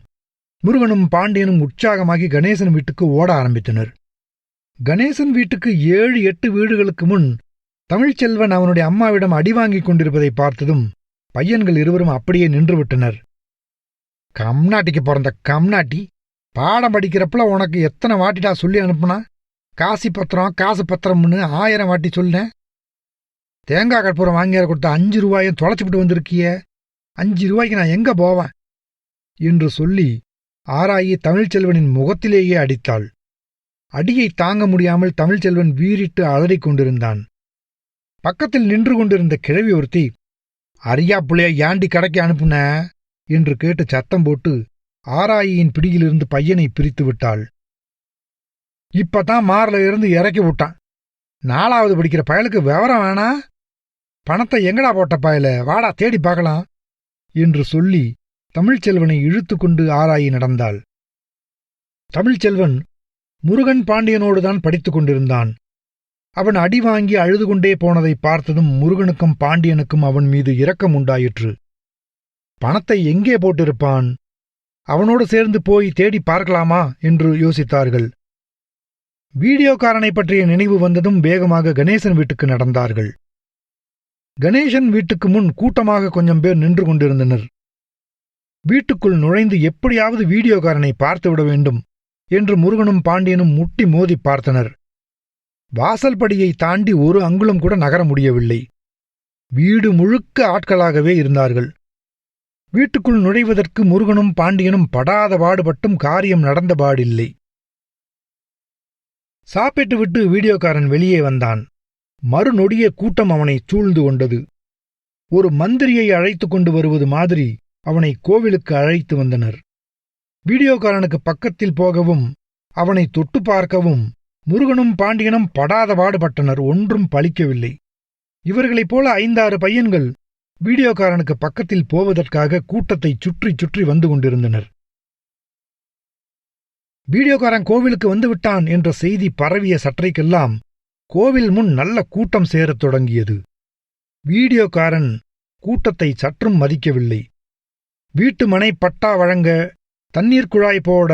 முருகனும் பாண்டியனும் உற்சாகமாகி கணேசன் வீட்டுக்கு ஓட ஆரம்பித்தனர். கணேசன் வீட்டுக்கு 7-8 வீடுகளுக்கு முன் தமிழ்ச்செல்வன் அவனுடைய அம்மாவிடம் அடி வாங்கிக் கொண்டிருப்பதை பார்த்ததும் பையன்கள் இருவரும் அப்படியே நின்றுவிட்டனர். கம்நாட்டிக்கு பிறந்த கம்நாட்டி, பாடம் படிக்கிறப்பல உனக்கு எத்தனை வாட்டிடா சொல்லி அனுப்புனா? காசி பத்திரம் காசு பத்திரம்னு 1000 வாட்டி சொல்லேன். தேங்காய் கற்பூரம் வாங்கியார கொடுத்த 5 ரூபாயும் தொலைச்சிவிட்டு வந்திருக்கிய, 5 ரூபாய்க்கு நான் எங்க போவேன் என்று சொல்லி ஆராயி தமிழ்ச்செல்வனின் முகத்திலேயே அடித்தாள். அடியை தாங்க முடியாமல் தமிழ்ச்செல்வன் வீறிட்டு அலறிக் கொண்டிருந்தான். பக்கத்தில் நின்று கொண்டிருந்த கிழவி ஒருத்தி, அரியா புள்ளைய ஏண்டி கடைக்கு அனுப்புன என்று கேட்டு சத்தம் போட்டு ஆராயின் பிடியிலிருந்து பையனை பிரித்து விட்டாள். இப்பதான் மார்ல இருந்து இறக்கி விட்டான். 4வது படிக்கிற பயலுக்கு விவரம் வேணா? பணத்தை எங்கடா போட்ட பயல, வாடா தேடி பார்க்கலாம் என்று சொல்லி தமிழ்ச்செல்வனை இழுத்து கொண்டு ஆராயி நடந்தாள். தமிழ்ச்செல்வன் முருகன் பாண்டியனோடுதான் படித்துக் கொண்டிருந்தான். அவன் அடி வாங்கி அழுது கொண்டே போனதை பார்த்ததும் முருகனுக்கும் பாண்டியனுக்கும் அவன் மீது இரக்கம் உண்டாயிற்று. பணத்தை எங்கே போட்டிருப்பான்? அவனோடு சேர்ந்து போய் தேடி பார்க்கலாமா என்று யோசித்தார்கள். வீடியோக்காரனை பற்றிய நினைவு வந்ததும் வேகமாக கணேசன் வீட்டுக்கு நடந்தார்கள். கணேசன் வீட்டுக்கு முன் கூட்டமாக கொஞ்சம் பேர் நின்று கொண்டிருந்தனர். வீட்டுக்குள் நுழைந்து எப்படியாவது வீடியோக்காரனை பார்த்துவிட வேண்டும் என்று முருகனும் பாண்டியனும் முட்டி மோதி பார்த்தனர். வாசல்படியை தாண்டி ஒரு அங்குலம் கூட நகர முடியவில்லை. வீடு முழுக்க ஆட்களாகவே இருந்தார்கள். வீட்டுக்குள் நுழைவதற்கு முருகனும் பாண்டியனும் படாத பாடுபட்டும் காரியம் நடந்தபாடில்லை. சாப்பிட்டுவிட்டு வீடியோக்காரன் வெளியே வந்தான். மறுநொடிய கூட்டம் அவனை சூழ்ந்து கொண்டது. ஒரு மந்திரியை அழைத்துக் கொண்டு வருவது மாதிரி அவனை கோவிலுக்கு அழைத்து வந்தனர். வீடியோக்காரனுக்கு பக்கத்தில் போகவும் அவனை தொட்டு பார்க்கவும் முருகனும் பாண்டியனும் படாத பாடுபட்டனர். ஒன்றும் பலிக்கவில்லை. இவர்களைப் போல 5-6 பையன்கள் வீடியோக்காரனுக்கு பக்கத்தில் போவதற்காக கூட்டத்தை சுற்றி சுற்றி வந்து கொண்டிருந்தனர். வீடியோக்காரன் கோவிலுக்கு வந்துவிட்டான் என்ற செய்தி பரவிய சற்றைக்கெல்லாம் கோவில் முன் நல்ல கூட்டம் சேரத் தொடங்கியது. வீடியோக்காரன் கூட்டத்தை சற்றும் மதிக்கவில்லை. வீட்டு மனை பட்டா வழங்க, தண்ணீர் குழாய் போட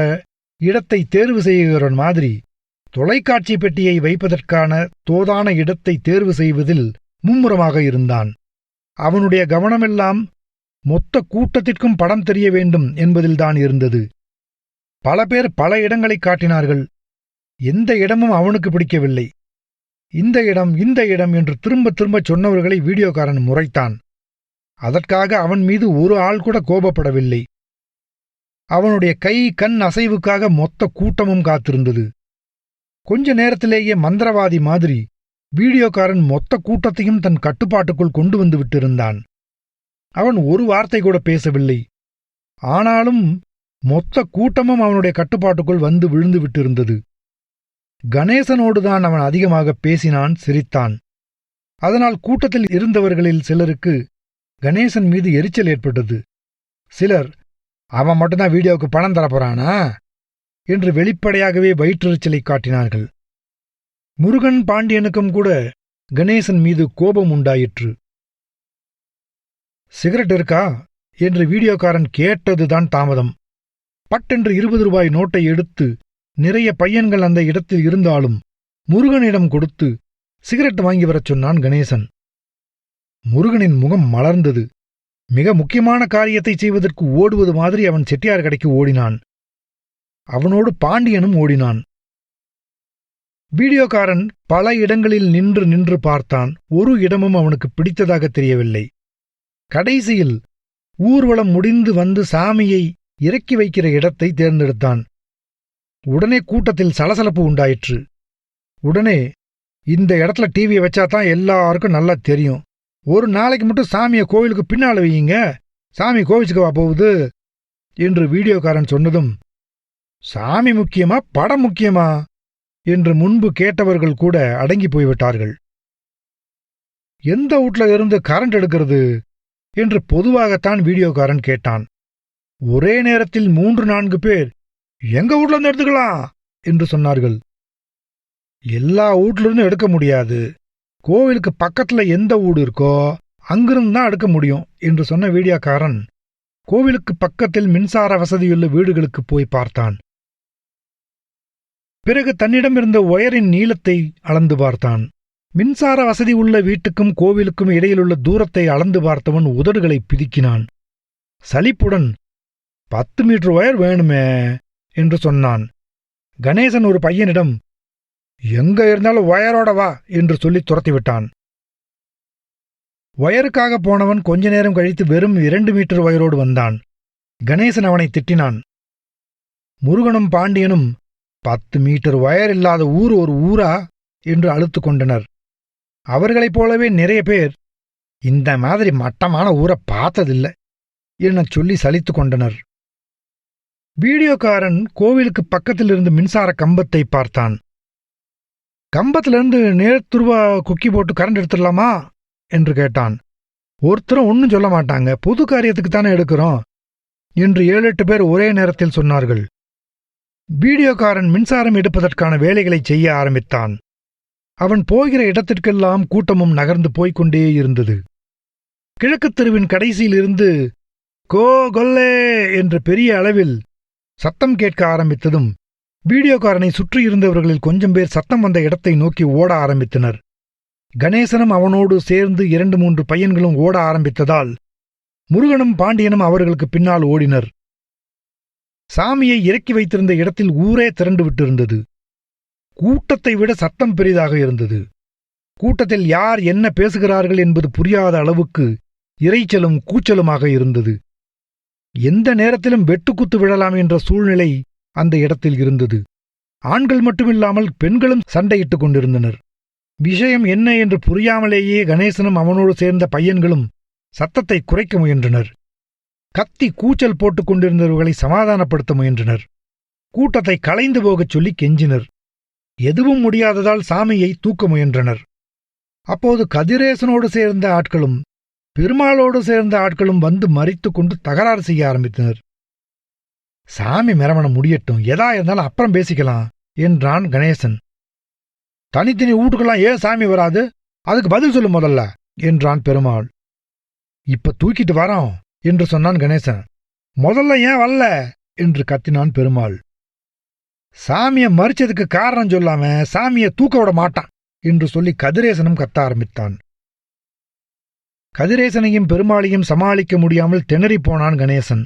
இடத்தை தேர்வு செய்கிறவன் மாதிரி தொலைக்காட்சி பெட்டியை வைப்பதற்கான தோதான இடத்தை தேர்வு செய்வதில் மும்முரமாக இருந்தான். அவனுடைய கவனமெல்லாம் மொத்த கூட்டத்திற்கும் படம் தெரிய வேண்டும் என்பதில்தான் இருந்தது. பல பேர் பல இடங்களை காட்டினார்கள். எந்த இடமும் அவனுக்கு பிடிக்கவில்லை. இந்த இடம் என்று திரும்ப திரும்ப சொன்னவர்களை வீடியோக்காரன் முறைத்தான். அதற்காக அவன் மீது ஒரு ஆள் கூட கோபப்படவில்லை. அவனுடைய கை கண் அசைவுக்காக மொத்த கூட்டமும் காத்திருந்தது. கொஞ்ச நேரத்திலேயே மந்திரவாதி மாதிரி வீடியோக்காரன் மொத்த கூட்டத்தையும் தன் கட்டுப்பாட்டுக்குள் கொண்டு வந்து விட்டிருந்தான். அவன் ஒரு வார்த்தை கூட பேசவில்லை. ஆனாலும் மொத்த கூட்டமும் அவனுடைய கட்டுப்பாட்டுக்குள் வந்து விழுந்து விட்டிருந்தது. கணேசனோடுதான் அவன் அதிகமாக பேசினான், சிரித்தான். அதனால் கூட்டத்தில் இருந்தவர்களில் சிலருக்கு கணேசன் மீது எரிச்சல் ஏற்பட்டது. சிலர், அவன் மட்டும்தான் வீடியோவுக்கு பணம் தரப்போறானா என்று வெளிப்படையாகவே வயிற்றெரிச்சலை காட்டினார்கள். முருகன் பாண்டியனுக்கும் கூட கணேசன் மீது கோபம் உண்டாயிற்று. சிகரெட் இருக்கா என்று வீடியோக்காரன் கேட்டதுதான் தாமதம். பட்டென்று 20 ரூபாய் நோட்டை எடுத்து நிறைய பையன்கள் அந்த இடத்தில் இருந்தாலும் முருகனிடம் கொடுத்து சிகரெட் வாங்கி வரச் சொன்னான் கணேசன். முருகனின் முகம் மலர்ந்தது. மிக முக்கியமான காரியத்தை செய்வதற்கு ஓடுவது மாதிரி அவன் செட்டியார் கடைக்கு ஓடினான். அவனோடு பாண்டியனும் ஓடினான். வீடியோக்காரன் பல இடங்களில் நின்று நின்று பார்த்தான். ஒரு இடமும் அவனுக்கு பிடித்ததாக தெரியவில்லை. கடைசியில் ஊர்வலம் முடிந்து வந்து சாமியை இறக்கி வைக்கிற இடத்தை தேர்ந்தெடுத்தான். உடனே கூட்டத்தில் சலசலப்பு உண்டாயிற்று. உடனே, இந்த இடத்துல டிவியை வச்சாதான் எல்லாருக்கும் நல்லா தெரியும். ஒரு நாளைக்கு மட்டும் சாமியை கோவிலுக்கு பின்னால வையுங்க, சாமி கோவிச்சுக்கவா போகுது என்று வீடியோக்காரன் சொன்னதும், சாமி முக்கியமா படம் முக்கியமா என்று முன்பு கேட்டவர்கள் கூட அடங்கி போய்விட்டார்கள். எந்த வீட்ல இருந்து கரண்ட் எடுக்கிறது என்று பொதுவாகத்தான் வீடியோக்காரன் கேட்டான். ஒரே நேரத்தில் 3-4 பேர், எங்க வீட்ல இருந்து எடுத்துக்கலாம் என்று சொன்னார்கள். எல்லா வீட்லிருந்து எடுக்க முடியாது, கோவிலுக்கு பக்கத்துல எந்த வீடு இருக்கோ அங்கிருந்து தான் எடுக்க முடியும் என்று சொன்ன வீடியோக்காரன் கோவிலுக்கு பக்கத்தில் மின்சார வசதியுள்ள வீடுகளுக்கு போய் பார்த்தான். பிறகு தன்னிடம் இருந்த ஒயரின் நீளத்தை அளந்து பார்த்தான். மின்சார வசதி உள்ள வீட்டுக்கும் கோவிலுக்கும் இடையிலுள்ள தூரத்தை அளந்து பார்த்தவன் உதடுகளை பிதுக்கினான். சலிப்புடன், 10 மீட்டர் ஒயர் வேணுமே என்று சொன்னான். கணேசன் ஒரு பையனிடம், எங்க இருந்தாலும் ஒயரோட வா என்று சொல்லி துரத்திவிட்டான். ஒயருக்காக போனவன் கொஞ்ச நேரம் கழித்து வெறும் 2 மீட்டர் ஒயரோடு வந்தான். கணேசன் அவனை திட்டினான். முருகனும் பாண்டியனும் 10 மீட்டர் ஒயர் இல்லாத ஊர் ஒரு ஊரா என்று அழுத்து கொண்டனர். அவர்களைப் போலவே நிறைய பேர் இந்த மாதிரி மட்டமான ஊரை பார்த்ததில்லை எனச் சொல்லி சலித்து கொண்டனர். வீடியோக்காரன் கோவிலுக்கு பக்கத்தில் இருந்து மின்சார கம்பத்தை பார்த்தான். கம்பத்திலிருந்து நேர்த்துருவா குக்கி போட்டு கரண்ட் எடுத்துடலாமா என்று கேட்டான். ஒருத்தரும் ஒன்னும் சொல்ல மாட்டாங்க, பொது காரியத்துக்குத்தானே எடுக்கிறோம் என்று 7-8 பேர் ஒரே நேரத்தில் சொன்னார்கள். வீடியோக்காரன் மின்சாரம் எடுப்பதற்கான வேலைகளை செய்ய ஆரம்பித்தான். அவன் போகிற இடத்திற்கெல்லாம் கூட்டமும் நகர்ந்து போய்கொண்டே இருந்தது. கிழக்குத் தெருவின் கடைசியிலிருந்து கோ கொல்லே என்ற பெரிய அளவில் சத்தம் கேட்க ஆரம்பித்ததும் வீடியோக்காரனை சுற்றியிருந்தவர்களில் கொஞ்சம் பேர் சத்தம் வந்த இடத்தை நோக்கி ஓட ஆரம்பித்தனர். கணேசனும் அவனோடு சேர்ந்து 2-3 பையன்களும் ஓட ஆரம்பித்ததால் முருகனும் பாண்டியனும் அவர்களுக்கு பின்னால் ஓடினர். சாமியை இறக்கி வைத்திருந்த இடத்தில் ஊரே திரண்டு விட்டிருந்தது. கூட்டத்தை விட சத்தம் பெரிதாக இருந்தது. கூட்டத்தில் யார் என்ன பேசுகிறார்கள் என்பது புரியாத அளவுக்கு இரைச்சலும் கூச்சலுமாக இருந்தது. எந்த நேரத்திலும் வெட்டுக்குத்து விழலாம் என்ற சூழ்நிலை அந்த இடத்தில் இருந்தது. ஆண்கள் மட்டுமில்லாமல் பெண்களும் சண்டையிட்டுக் கொண்டிருந்தனர். விஷயம் என்ன என்று புரியாமலேயே கணேசனும் அவனோடு சேர்ந்த பையன்களும் சத்தத்தை குறைக்க முயன்றனர். கத்தி கூச்சல் போட்டுக் கொண்டிருந்தவர்களை சமாதானப்படுத்த முயன்றனர். கூட்டத்தை கலைந்து போகச் சொல்லி கெஞ்சினர். எதுவும் முடியாததால் சாமியை தூக்க முயன்றனர். அப்போது கதிரேசனோடு சேர்ந்த ஆட்களும் பெருமாளோடு சேர்ந்த ஆட்களும் வந்து மறித்துக் கொண்டு தகராறு செய்ய ஆரம்பித்தனர். சாமி மெரவணம் முடியட்டும், எதா இருந்தாலும் அப்புறம் பேசிக்கலாம் என்றான் கணேசன். தனித்தனி வீட்டுக்கெல்லாம் ஏன் சாமி வராது, அதுக்கு பதில் சொல்லு முதல்ல என்றான் பெருமாள். இப்ப தூக்கிட்டு வரோம் என்று சொன்னான் கணேசன். முதல்ல ஏன் வரல என்று கத்தினான் பெருமாள். சாமியை மறிச்சதுக்கு காரணம் சொல்லாம சாமியை தூக்க விட மாட்டான் என்று சொல்லி கதிரேசனும் கத்த ஆரம்பித்தான். கதிரேசனையும் பெருமாளையும் சமாளிக்க முடியாமல் திணறி போனான் கணேசன்.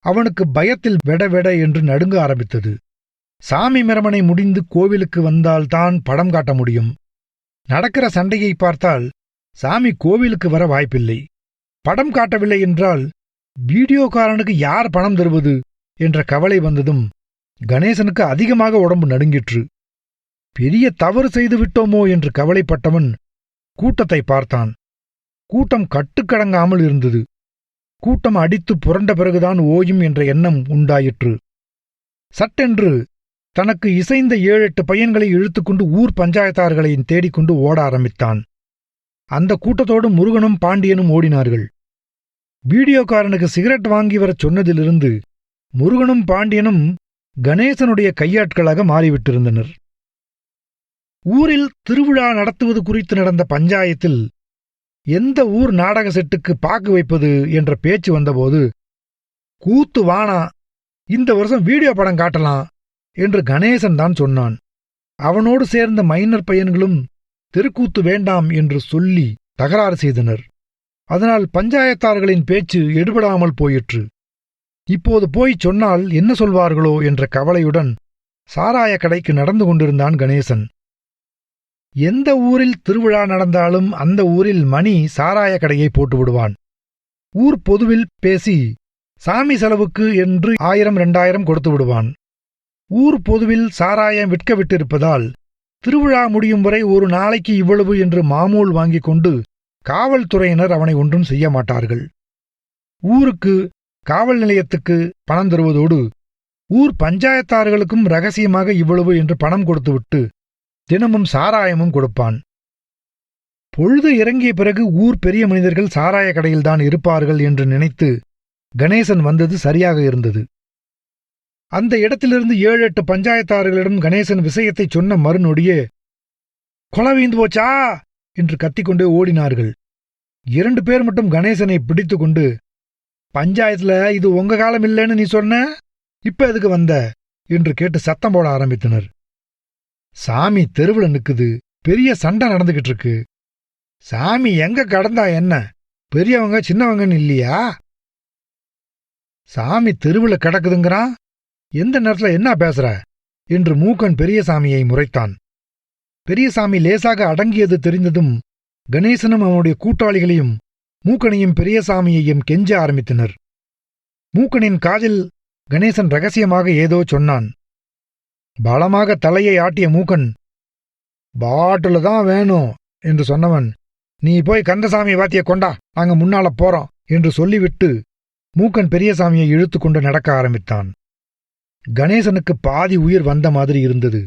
அவனுக்கு பயத்தில் வெட வெட என்று நடுங்க ஆரம்பித்தது. சாமி மெரமனை முடிந்து கோவிலுக்கு வந்தால்தான் படம் காட்ட முடியும். நடக்கிற சண்டையை பார்த்தால் சாமி கோவிலுக்கு வர வாய்ப்பில்லை. படம் காட்டவில்லை என்றால் வீடியோக்காரனுக்கு யார் பணம் தருவது என்ற கவலை வந்ததும் கணேசனுக்கு அதிகமாக உடம்பு நடுங்கிற்று. பெரிய தவறு செய்து விட்டோமோ என்று கவலைப்பட்டவன் கூட்டத்தை பார்த்தான். கூட்டம் கட்டுக்கடங்காமல் இருந்தது. கூட்டம் அடித்து புரண்ட பிறகுதான் ஓயும் என்ற எண்ணம் உண்டாயிற்று. சட்டென்று தனக்கு இசைந்த 7-8 பையன்களை இழுத்துக்கொண்டு ஊர் பஞ்சாயத்தார்களையும் தேடிக்கொண்டு ஓட ஆரம்பித்தான். அந்த கூட்டத்தோடு முருகனும் பாண்டியனும் ஓடினார்கள். வீடியோக்காரனுக்கு சிகரெட் வாங்கி வரச் சொன்னதிலிருந்து முருகனும் பாண்டியனும் கணேசனுடைய கையாட்களாக மாறிவிட்டிருந்தனர். ஊரில் திருவிழா நடத்துவது குறித்து நடந்த பஞ்சாயத்தில் எந்த ஊர் நாடக செட்டுக்கு பாக்கு வைப்பது என்ற பேச்சு வந்தபோது, கூத்து வானா, இந்த வருஷம் வீடியோ படம் காட்டலாம் என்று கணேசன் தான் சொன்னான். அவனோடு சேர்ந்த மைனர் பையன்களும் தெருக்கூத்து வேண்டாம் என்று சொல்லி தகராறு செய்தனர். அதனால் பஞ்சாயத்தார்களின் பேச்சு எடுபடாமல் போயிற்று. இப்போது போய்ச் சொன்னால் என்ன சொல்வார்களோ என்ற கவலையுடன் சாராய கடைக்கு நடந்து கொண்டிருந்தான் கணேசன். எந்த ஊரில் திருவிழா நடந்தாலும் அந்த ஊரில் மணி சாராய கடையை போட்டு விடுவான். ஊர் பொதுவில் பேசி சாமி செலவுக்கு என்று 1000-2000 கொடுத்து விடுவான். ஊர் பொதுவில் சாராயம் விற்க விட்டிருப்பதால் திருவிழா முடியும் வரை ஒரு நாளைக்கு இவ்வளவு என்று மாமூல் வாங்கிக் கொண்டு காவல்துறையினர் அவனை ஒன்றும் செய்ய மாட்டார்கள். ஊருக்கு காவல் நிலையத்துக்கு பணம் தருவதோடு ஊர் பஞ்சாயத்தார்களுக்கும் ரகசியமாக இவ்வளவு என்று பணம் கொடுத்துவிட்டு தினமும் சாராயமும் கொடுப்பான். பொழுது இறங்கிய பிறகு ஊர் பெரிய மனிதர்கள் சாராய கடையில்தான் இருப்பார்கள் என்று நினைத்து கணேசன் வந்தது சரியாக இருந்தது. அந்த இடத்திலிருந்து 7-8 பஞ்சாயத்தார்களிடம் கணேசன் விஷயத்தை சொன்ன மறுநொடியே, கொலை வீந்து போச்சா என்று கத்திக்கொண்டே ஓடினார்கள். 2 பேர் மட்டும் கணேசனை பிடித்துக்கொண்டு, பஞ்சாயத்துல இது உங்க காலம் இல்லைன்னு நீ சொன்ன, இப்ப எதுக்கு வந்த என்று கேட்டு சத்தம் போட ஆரம்பித்தனர். சாமி தெருவுல நிக்குது, பெரிய சண்டை நடந்துகிட்டு இருக்கு. சாமி எங்க கடந்தா என்ன, பெரியவங்க சின்னவங்கன்னு இல்லையா? சாமி தெருவுல கிடக்குதுங்கிறான், எந்த நேரத்துல என்ன பேசுற என்று மூக்கன் பெரியசாமியை முறைத்தான். பெரியசாமி லேசாக அடங்கியது தெரிந்ததும் கணேசனும் அவனுடைய கூட்டாளிகளையும் மூக்கனையும் பெரியசாமியையும் கெஞ்ச ஆரம்பித்தனர். மூக்கனின் காதில் கணேசன் ரகசியமாக ஏதோ சொன்னான். பலமாக தலையை ஆட்டிய மூக்கன், பாட்டுல தான் வேணும் என்று சொன்னவன், நீ போய் கந்தசாமி வாத்திய கொண்டா, நாங்க முன்னால போறோம் என்று சொல்லிவிட்டு மூக்கன் பெரியசாமியை இழுத்துக்கொண்டு நடக்க ஆரம்பித்தான். கணேசனுக்கு பாதி உயிர் வந்த மாதிரி இருந்தது.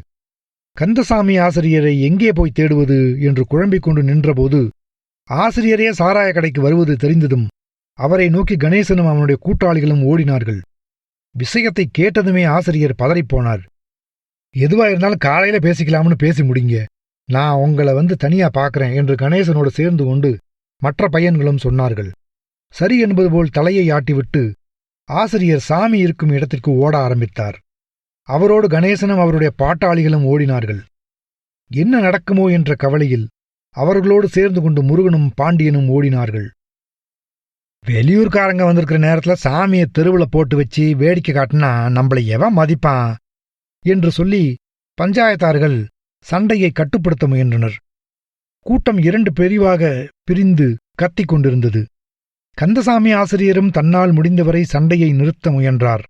கந்தசாமி ஆசிரியரை எங்கே போய் தேடுவது என்று குழம்பிக் கொண்டு நின்றபோது ஆசிரியரே சாராய கடைக்கு வருவது தெரிந்ததும் அவரை நோக்கி கணேசனும் அவனுடைய கூட்டாளிகளும் ஓடினார்கள். விஷயத்தை கேட்டதுமே ஆசிரியர் பதறிப்போனார். எதுவா இருந்தாலும் காலையில பேசிக்கலாம்னு பேசி முடிங்க, நான் உங்களை தனியா பார்க்கறேன் என்று கணேசனோடு சேர்ந்து கொண்டு மற்ற பையன்களும் சொன்னார்கள். சரி என்பது போல் தலையை ஆட்டிவிட்டு ஆசிரியர் சாமி இருக்கும் இடத்திற்கு ஓட ஆரம்பித்தார். அவரோடு கணேசனும் அவருடைய பாட்டாளிகளும் ஓடினார்கள். என்ன நடக்குமோ என்ற கவலையில் அவர்களோடு சேர்ந்து கொண்டு முருகனும் பாண்டியனும் ஓடினார்கள். வெளியூர்காரங்க வந்திருக்கிற நேரத்துல சாமியை தெருவுல போட்டு வச்சு வேடிக்கை காட்டினா நம்மளை எவன் மதிப்பான் என்று சொல்லி பஞ்சாயத்தார்கள் சண்டையை கட்டுப்படுத்த முயன்றனர். கூட்டம் 2 பிரிவாக பிரிந்து கத்திக் கொண்டிருந்தது. கந்தசாமி ஆசிரியரும் தன்னால் முடிந்தவரை சண்டையை நிறுத்த முயன்றார்.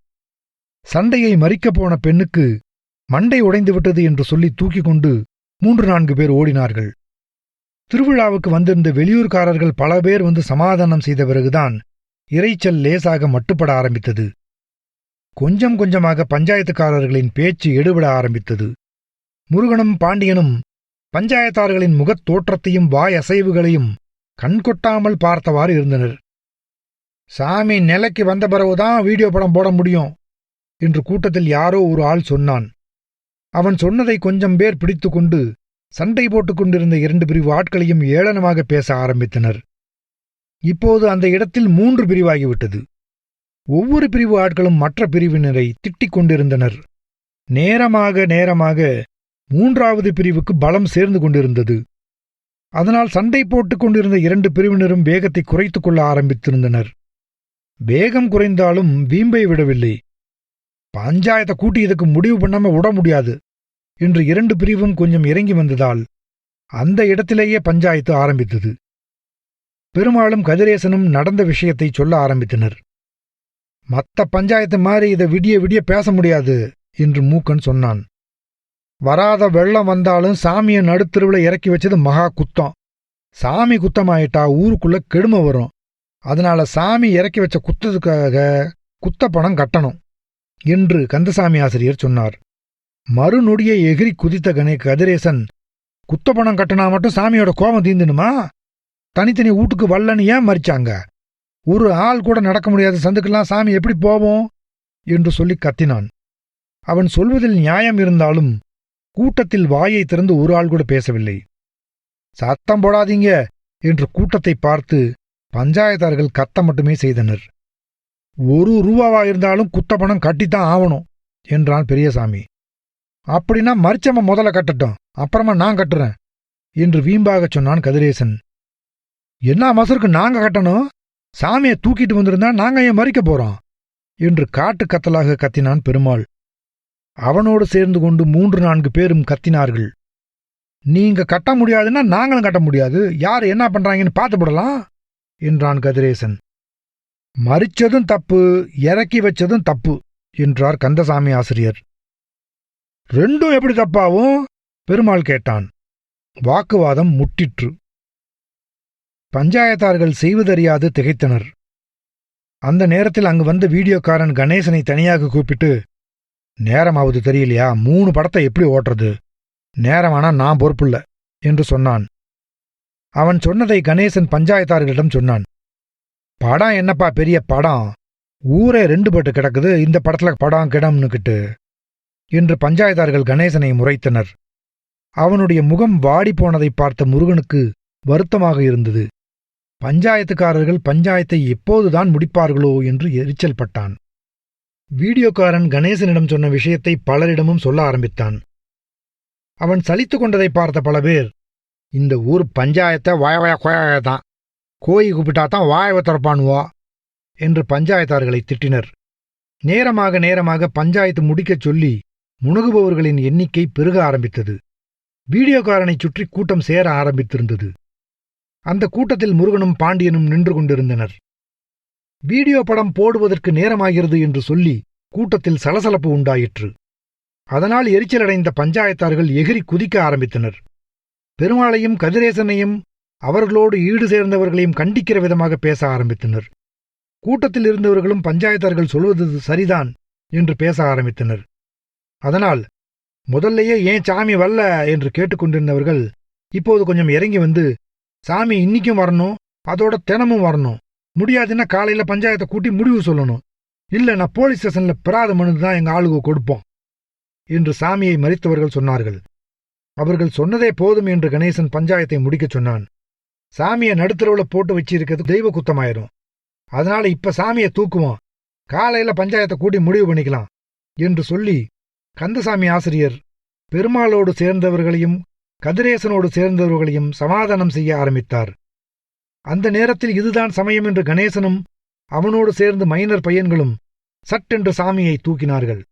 சண்டையை மறிக்கப் போன பெண்ணுக்கு மண்டை உடைந்துவிட்டது என்று சொல்லி தூக்கிக் கொண்டு 3-4 பேர் ஓடினார்கள். திருவிழாவுக்கு வந்திருந்த வெளியூர்காரர்கள் பல பேர் சமாதானம் செய்த பிறகுதான் இரைச்சல் லேசாக மட்டுப்பட ஆரம்பித்தது. கொஞ்சம் கொஞ்சமாக பஞ்சாயத்துக்காரர்களின் பேச்சு எடுபட ஆரம்பித்தது. முருகனும் பாண்டியனும் பஞ்சாயத்தார்களின் முகத் தோற்றத்தையும் வாய் அசைவுகளையும் கண்கொட்டாமல் பார்த்தவாறு இருந்தனர். சாமி நிலைக்கு வந்த பிறகுதான் வீடியோ படம் போட முடியும் என்று கூட்டத்தில் யாரோ ஒரு ஆள் சொன்னான். அவன் சொன்னதை கொஞ்சம் பேர் பிடித்துக்கொண்டு சண்டை போட்டுக் கொண்டிருந்த 2 பிரிவு ஆட்களையும் ஏளனமாக பேச ஆரம்பித்தனர். இப்போது அந்த இடத்தில் 3 பிரிவாகிவிட்டது. ஒவ்வொரு பிரிவு ஆட்களும் மற்ற பிரிவினரை திட்டிக் கொண்டிருந்தனர். நேரமாக நேரமாக 3வது பிரிவுக்கு பலம் சேர்ந்து கொண்டிருந்தது. அதனால் சண்டை போட்டுக் கொண்டிருந்த 2 பிரிவினரும் வேகத்தை குறைத்துக் கொள்ள ஆரம்பித்திருந்தனர். வேகம் குறைந்தாலும் வீம்பை விடவில்லை. பஞ்சாயத்தை கூட்டி இதுக்கு முடிவு பண்ணாம விட முடியாது என்று 2 பிரிவும் கொஞ்சம் இறங்கி வந்ததால் அந்த இடத்திலேயே பஞ்சாயத்து ஆரம்பித்தது. பெருமாளும் கதிரேசனும் நடந்த விஷயத்தை சொல்ல ஆரம்பித்தனர். மத்த பஞ்சாயத்து மாதிரி இதை விடிய விடிய பேச முடியாது என்று மூக்கன் சொன்னான். வராத வெள்ளம் வந்தாலும் சாமியை நடுத்தெருவில் இறக்கி வச்சது மகா குத்தம். சாமி குத்தமாயிட்டா ஊருக்குள்ள கெடுமை வரும். அதனால சாமி இறக்கி வச்ச குத்தத்துக்காக குத்த பணம் கட்டணும் என்று கந்தசாமி ஆசிரியர் சொன்னார். மறுநொடியை எகிரி குதித்த கதிரேசன், குத்த பணம் கட்டினா மட்டும் சாமியோட கோபம் தீந்துணுமா? தனித்தனி வீட்டுக்கு வல்லன்னு ஏன் மறிச்சாங்க? ஒரு ஆள் கூட நடக்க முடியாத சந்துக்கெல்லாம் சாமி எப்படி போவோம் என்று சொல்லி கத்தினான். அவன் சொல்வதில் நியாயம் இருந்தாலும் கூட்டத்தில் வாயை திறந்து ஒரு ஆள் கூட பேசவில்லை. சத்தம் போடாதீங்க என்று கூட்டத்தை பார்த்து பஞ்சாயத்தார்கள் கத்த மட்டுமே செய்தனர். 1 ரூபாவா இருந்தாலும் குத்த பணம் கட்டித்தான் ஆவணும் என்றான் பெரியசாமி. அப்படின்னா மறிச்சம முதல்ல கட்டட்டும், அப்புறமா நான் கட்டுறேன் என்று வீம்பாகச் சொன்னான் கதிரேசன். என்ன மசருக்கு நாங்க கட்டணும்? சாமியை தூக்கிட்டு வந்திருந்தா நாங்க ஏன் மறிக்க போறோம் என்று காட்டு கத்தலாக கத்தினான் பெருமாள். அவனோடு சேர்ந்து கொண்டு 3-4 பேரும் கத்தினார்கள். நீங்க கட்ட முடியாதுன்னா நாங்களும் கட்ட முடியாது, யார் என்ன பண்றாங்கன்னு பார்த்து போடலாம் என்றான் கதிரேசன். மறிச்சதும் தப்பு, இறக்கி வச்சதும் தப்பு என்றார் கந்தசாமி ஆசிரியர். ரெண்டும் எப்படி தப்பாவும்? பெருமாள் கேட்டான். வாக்குவாதம் முட்டிற்று. பஞ்சாயத்தார்கள் செய்வதறியாது திகைத்தனர். அந்த நேரத்தில் அங்கு வந்த வீடியோக்காரன் கணேசனை தனியாக கூப்பிட்டு, நேரமாவது தெரியலையா? 3 படத்தை எப்படி ஓட்டுறது? நேரமானா நான் பொறுப்புள்ள என்று சொன்னான். அவன் சொன்னதை கணேசன் பஞ்சாயத்தார்களிடம் சொன்னான். படம் என்னப்பா பெரிய படம், ஊரே 2 பட்டு கிடக்குது, இந்த படத்துல படம் கிடம்னுக்கிட்டு என்று பஞ்சாயத்தார்கள் கணேசனை முறைத்தனர். அவனுடைய முகம் வாடிப்போனதை பார்த்த முருகனுக்கு வருத்தமாக இருந்தது. பஞ்சாயத்துக்காரர்கள் பஞ்சாயத்தை எப்போதுதான் முடிப்பார்களோ என்று எரிச்சல் பட்டான். வீடியோக்காரன் கணேசனிடம் சொன்ன விஷயத்தை பலரிடமும் சொல்ல ஆரம்பித்தான். அவன் சலித்து கொண்டதை பார்த்த பல பேர், இந்த ஊர் பஞ்சாயத்தை வாயவாய கோயதான், கோயி கூப்பிட்டாதான் வாயவை திறப்பானுவா என்று பஞ்சாயத்தார்களை திட்டினர். நேரமாக நேரமாக பஞ்சாயத்து முடிக்கச் சொல்லி முணுகுபவர்களின் எண்ணிக்கை பெருக ஆரம்பித்தது. வீடியோக்காரனைச் சுற்றி கூட்டம் சேர ஆரம்பித்திருந்தது. அந்த கூட்டத்தில் முருகனும் பாண்டியனும் நின்று கொண்டிருந்தனர். வீடியோ படம் போடுவதற்கு நேரமாகிறது என்று சொல்லி கூட்டத்தில் சலசலப்பு உண்டாயிற்று. அதனால் எரிச்சலடைந்த பஞ்சாயத்தார்கள் எகிரி குதிக்க ஆரம்பித்தனர். பெருமாளையும் கதிரேசனையும் அவர்களோடு ஈடு சேர்ந்தவர்களையும் கண்டிக்கிற விதமாக பேச ஆரம்பித்தனர். கூட்டத்தில் இருந்தவர்களும் பஞ்சாயத்தார்கள் சொல்வது சரிதான் என்று பேச ஆரம்பித்தனர். அதனால் முதல்லையே ஏன் சாமி வரல என்று கேட்டுக்கொண்டிருந்தவர்கள் இப்போது கொஞ்சம் இறங்கி வந்து, சாமி இன்னிக்கும் வரணும், அதோட தினமும் வரணும், முடியாதுன்னா காலையில பஞ்சாயத்தை கூட்டி முடிவு சொல்லணும், இல்ல நான் போலீஸ் ஸ்டேஷன்ல பிராத மனு தான் எங்க ஆளுக கொடுப்போம் என்று சாமியை மறித்தவர்கள் சொன்னார்கள். அவர்கள் சொன்னதே போதும் என்று கணேசன் பஞ்சாயத்தை முடிக்கச் சொன்னான். சாமியை நடுத்தரவுல போட்டு வச்சிருக்கிறது தெய்வ குத்தமாயிரும், அதனால இப்ப சாமியை தூக்குவோம், காலையில பஞ்சாயத்தை கூட்டி முடிவு பண்ணிக்கலாம் என்று சொல்லி கந்தசாமி ஆசிரியர் பெருமாளோடு சேர்ந்தவர்களையும் கதிரேசனோடு சேர்ந்தவர்களையும் சமாதானம் செய்ய ஆரம்பித்தார். அந்த நேரத்தில் இதுதான் சமயம் என்று கணேசனும் அவனோடு சேர்ந்து மைனர் பையன்களும் சட்டென்று சாமியை தூக்கினார்கள்.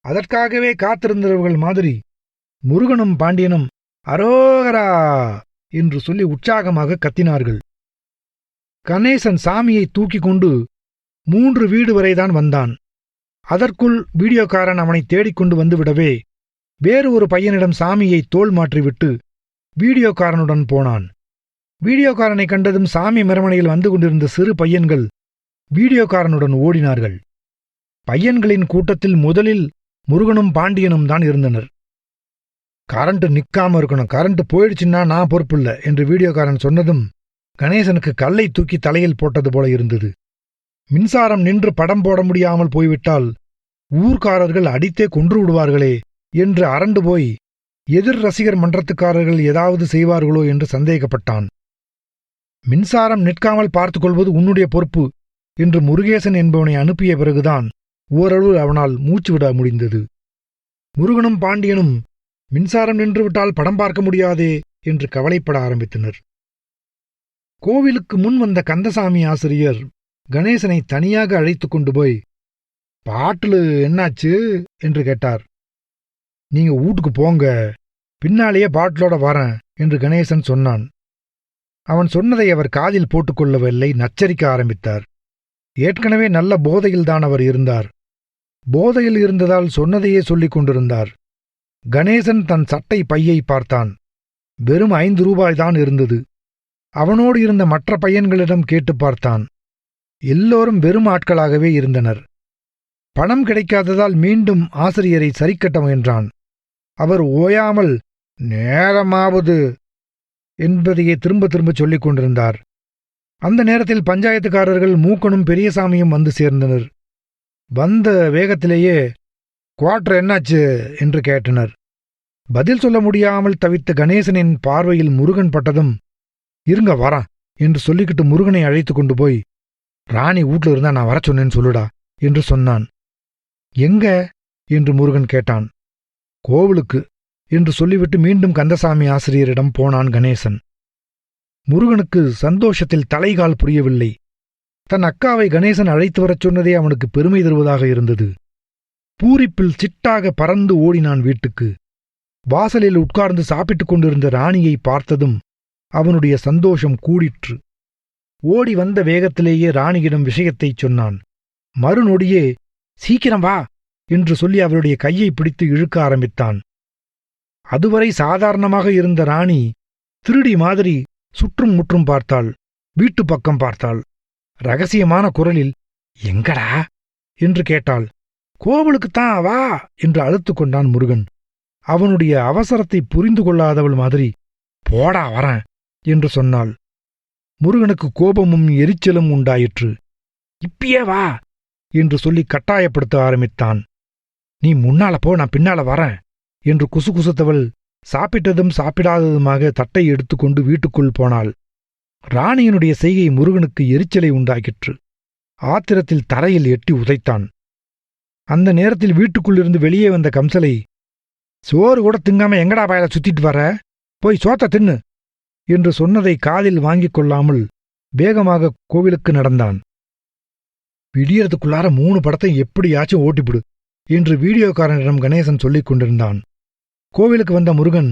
அதற்காகவே காத்திருந்தவர்கள் மாதிரி முருகனும் பாண்டியனும் அரோகரா என்று சொல்லி உற்சாகமாக கத்தினார்கள். கணேசன் சாமியை தூக்கிக் கொண்டு 3 வீடு வரைதான் வந்தான். அதற்குள் வீடியோக்காரன் அவனை தேடிக்கொண்டு வந்துவிடவே வேறு ஒரு பையனிடம் சாமியை தோள் மாற்றிவிட்டு வீடியோக்காரனுடன் போனான். வீடியோக்காரனை கண்டதும் சாமி மரமனையில் வந்து கொண்டிருந்த சிறு பையன்கள் வீடியோக்காரனுடன் ஓடினார்கள். பையன்களின் கூட்டத்தில் முதலில் முருகனும் பாண்டியனும் தான் இருந்தனர். கரண்ட் நிக்காம இருக்கணும், கரண்ட் போயிடுச்சுன்னா நான் பொறுப்பில்ல என்று வீடியோக்காரன் சொன்னதும் கணேசனுக்கு கல்லை தூக்கி தலையில் போட்டது போல இருந்தது. மின்சாரம் நின்று படம் போட முடியாமல் போய்விட்டால் ஊர்க்காரர்கள் அடித்தே கொன்று விடுவார்களே என்று அரண்டு போய் எதிர் ரசிகர் மன்றத்துக்காரர்கள் ஏதாவது செய்வார்களோ என்று சந்தேகப்பட்டான். மின்சாரம் நிற்காமல் பார்த்துக்கொள்வது உன்னுடைய பொறுப்பு என்று முருகேசன் என்பவனை அனுப்பிய பிறகுதான் ஓரளவு அவனால் மூச்சு விட முடிந்தது. முருகனும் பாண்டியனும் மின்சாரம் நின்றுவிட்டால் படம் பார்க்க முடியாதே என்று கவலைப்பட ஆரம்பித்தனர். கோவிலுக்கு முன் வந்த கந்தசாமி ஆசிரியர் கணேசனை தனியாக அழைத்துக் கொண்டு போய், பாட்டிலு என்னாச்சு என்று கேட்டார். நீங்க வீட்டுக்கு போங்க, பின்னாலேயே பாட்டிலோட வரேன் என்று கணேசன் சொன்னான். அவன் சொன்னதை அவர் காதில் போட்டுக்கொள்ளவில்லை, நச்சரிக்க ஆரம்பித்தார். ஏற்கனவே நல்ல போதையில்தான் அவர் இருந்தார். போதையில் இருந்ததால் சொன்னதையே சொல்லிக் கொண்டிருந்தார். கணேசன் தன் சட்டை பையை பார்த்தான். வெறும் 5 ரூபாய்தான் இருந்தது. அவனோடு இருந்த மற்ற பையன்களிடம் கேட்டு பார்த்தான். எல்லோரும் வெறும் ஆட்களாகவே இருந்தனர். பணம் கிடைக்காததால் மீண்டும் ஆசிரியரை சரிக்கட்ட முயன்றான். அவர் ஓயாமல் நேரமாவது என்பதையே திரும்ப திரும்ப சொல்லிக் கொண்டிருந்தார். அந்த நேரத்தில் பஞ்சாயத்துக்காரர்கள் மூக்கனும் பெரியசாமியும் வந்து சேர்ந்தனர். வந்த வேகத்திலேயே குவார்டர் என்னாச்சு என்று கேட்டனர். பதில் சொல்ல முடியாமல் தவித்த கணேசனின் பார்வையில் முருகன் பட்டதும், இருங்க வரான் என்று சொல்லிக்கிட்டு முருகனை அழைத்து கொண்டு போய், ராணி வீட்ல இருந்தா நான் வர சொன்னேன்னு சொல்லுடா என்று சொன்னான். எங்க என்று முருகன் கேட்டான். கோவிலுக்கு என்று சொல்லிவிட்டு மீண்டும் கந்தசாமி ஆசிரியரிடம் போனான் கணேசன். முருகனுக்கு சந்தோஷத்தில் தலைகால் புரியவில்லை. தன் அக்காவை கணேசன் அழைத்து வரச் சொன்னதே அவனுக்கு பெருமை தருவதாக இருந்தது. பூரிப்பில் சிட்டாக பறந்து ஓடினான் வீட்டுக்கு. வாசலில் உட்கார்ந்து சாப்பிட்டுக் கொண்டிருந்த ராணியை பார்த்ததும் அவனுடைய சந்தோஷம் கூடிற்று. ஓடி வந்த வேகத்திலேயே ராணியிடம் விஷயத்தைச் சொன்னான். மறுநொடியே சீக்கிரம் வா என்று சொல்லி அவருடைய கையை பிடித்து இழுக்க ஆரம்பித்தான். அதுவரை சாதாரணமாக இருந்த ராணி திருடி மாதிரி சுற்றும் முற்றும் பார்த்தாள். வீட்டு பக்கம் பார்த்தாள். ரகசியமான குரலில் எங்கடா என்று கேட்டாள். கோவிலுக்குத்தான் வா என்று அழுத்துக் கொண்டான் முருகன். அவனுடைய அவசரத்தை புரிந்து கொள்ளாதவள் மாதிரி போடா வரேன் என்று சொன்னாள். முருகனுக்கு கோபமும் எரிச்சலும் உண்டாயிற்று. இப்பயே வா என்று சொல்லி கட்டாயப்படுத்த ஆரம்பித்தான். நீ முன்னால போ, நான் பின்னால வரேன் என்று குசுகுசுத்தவள் சாப்பிட்டதும் சாப்பிடாததுமாக தட்டை எடுத்துக்கொண்டு வீட்டுக்குள் போனாள். ராணியினுடைய செய்கை முருகனுக்கு எரிச்சலை உண்டாக்கிற்று. ஆத்திரத்தில் தரையில் எட்டி உதைத்தான். அந்த நேரத்தில் வீட்டுக்குள்ளிருந்து வெளியே வந்த கம்சலை, சோறு கூட திங்காம எங்கடா பாயல சுத்திட்டு வர, போய் சோத்த தின்னு என்று சொன்னதை காதில் வாங்கிக் கொள்ளாமல் வேகமாக கோவிலுக்கு நடந்தான். விடியறதுக்குள்ளார 3 படத்தை எப்படியாச்சும் ஓட்டிவிடு என்று வீடியோக்காரனிடம் கணேசன் சொல்லிக் கொண்டிருந்தான். கோவிலுக்கு வந்த முருகன்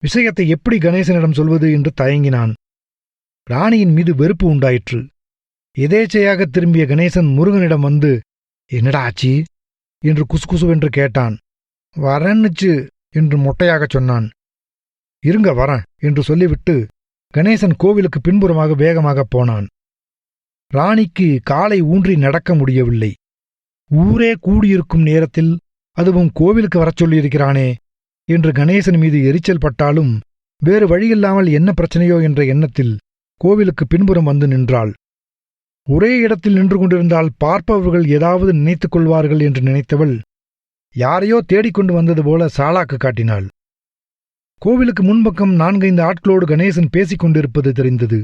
விஷயத்தை எப்படி கணேசனிடம் சொல்வது என்று தயங்கினான். ராணியின் மீது வெறுப்பு உண்டாயிற்று. எதேச்சையாக திரும்பிய கணேசன் முருகனிடம் வந்து, என்னடா ஆச்சி என்று குசுகுசுவென்று கேட்டான். வரன்னுச்சு என்று மொட்டையாகச் சொன்னான். இருங்க வரேன் என்று சொல்லிவிட்டு கணேசன் கோவிலுக்கு பின்புறமாக வேகமாகப் போனான். ராணிக்கு காலை ஊன்றி நடக்க முடியவில்லை. ஊரே கூடியிருக்கும் நேரத்தில் அதுவும் கோவிலுக்கு வரச் சொல்லியிருக்கிறானே என்று கணேசன் மீது எரிச்சல் பட்டாலும் வேறு வழியில்லாமல் என்ன பிரச்சனையோ என்ற எண்ணத்தில் கோவிலுக்கு பின்புறம் வந்து நின்றாள். ஒரே இடத்தில் நின்று கொண்டிருந்தால் பார்ப்பவர்கள் ஏதாவது நினைத்துக் கொள்வார்கள் என்று நினைத்தவள் யாரையோ தேடிக்கொண்டு வந்தது போல சாலாக்கு காட்டினாள். கோவிலுக்கு முன்பக்கம் 4-5 ஆட்களோடு கணேசன் பேசிக் கொண்டிருப்பது தெரிந்தது.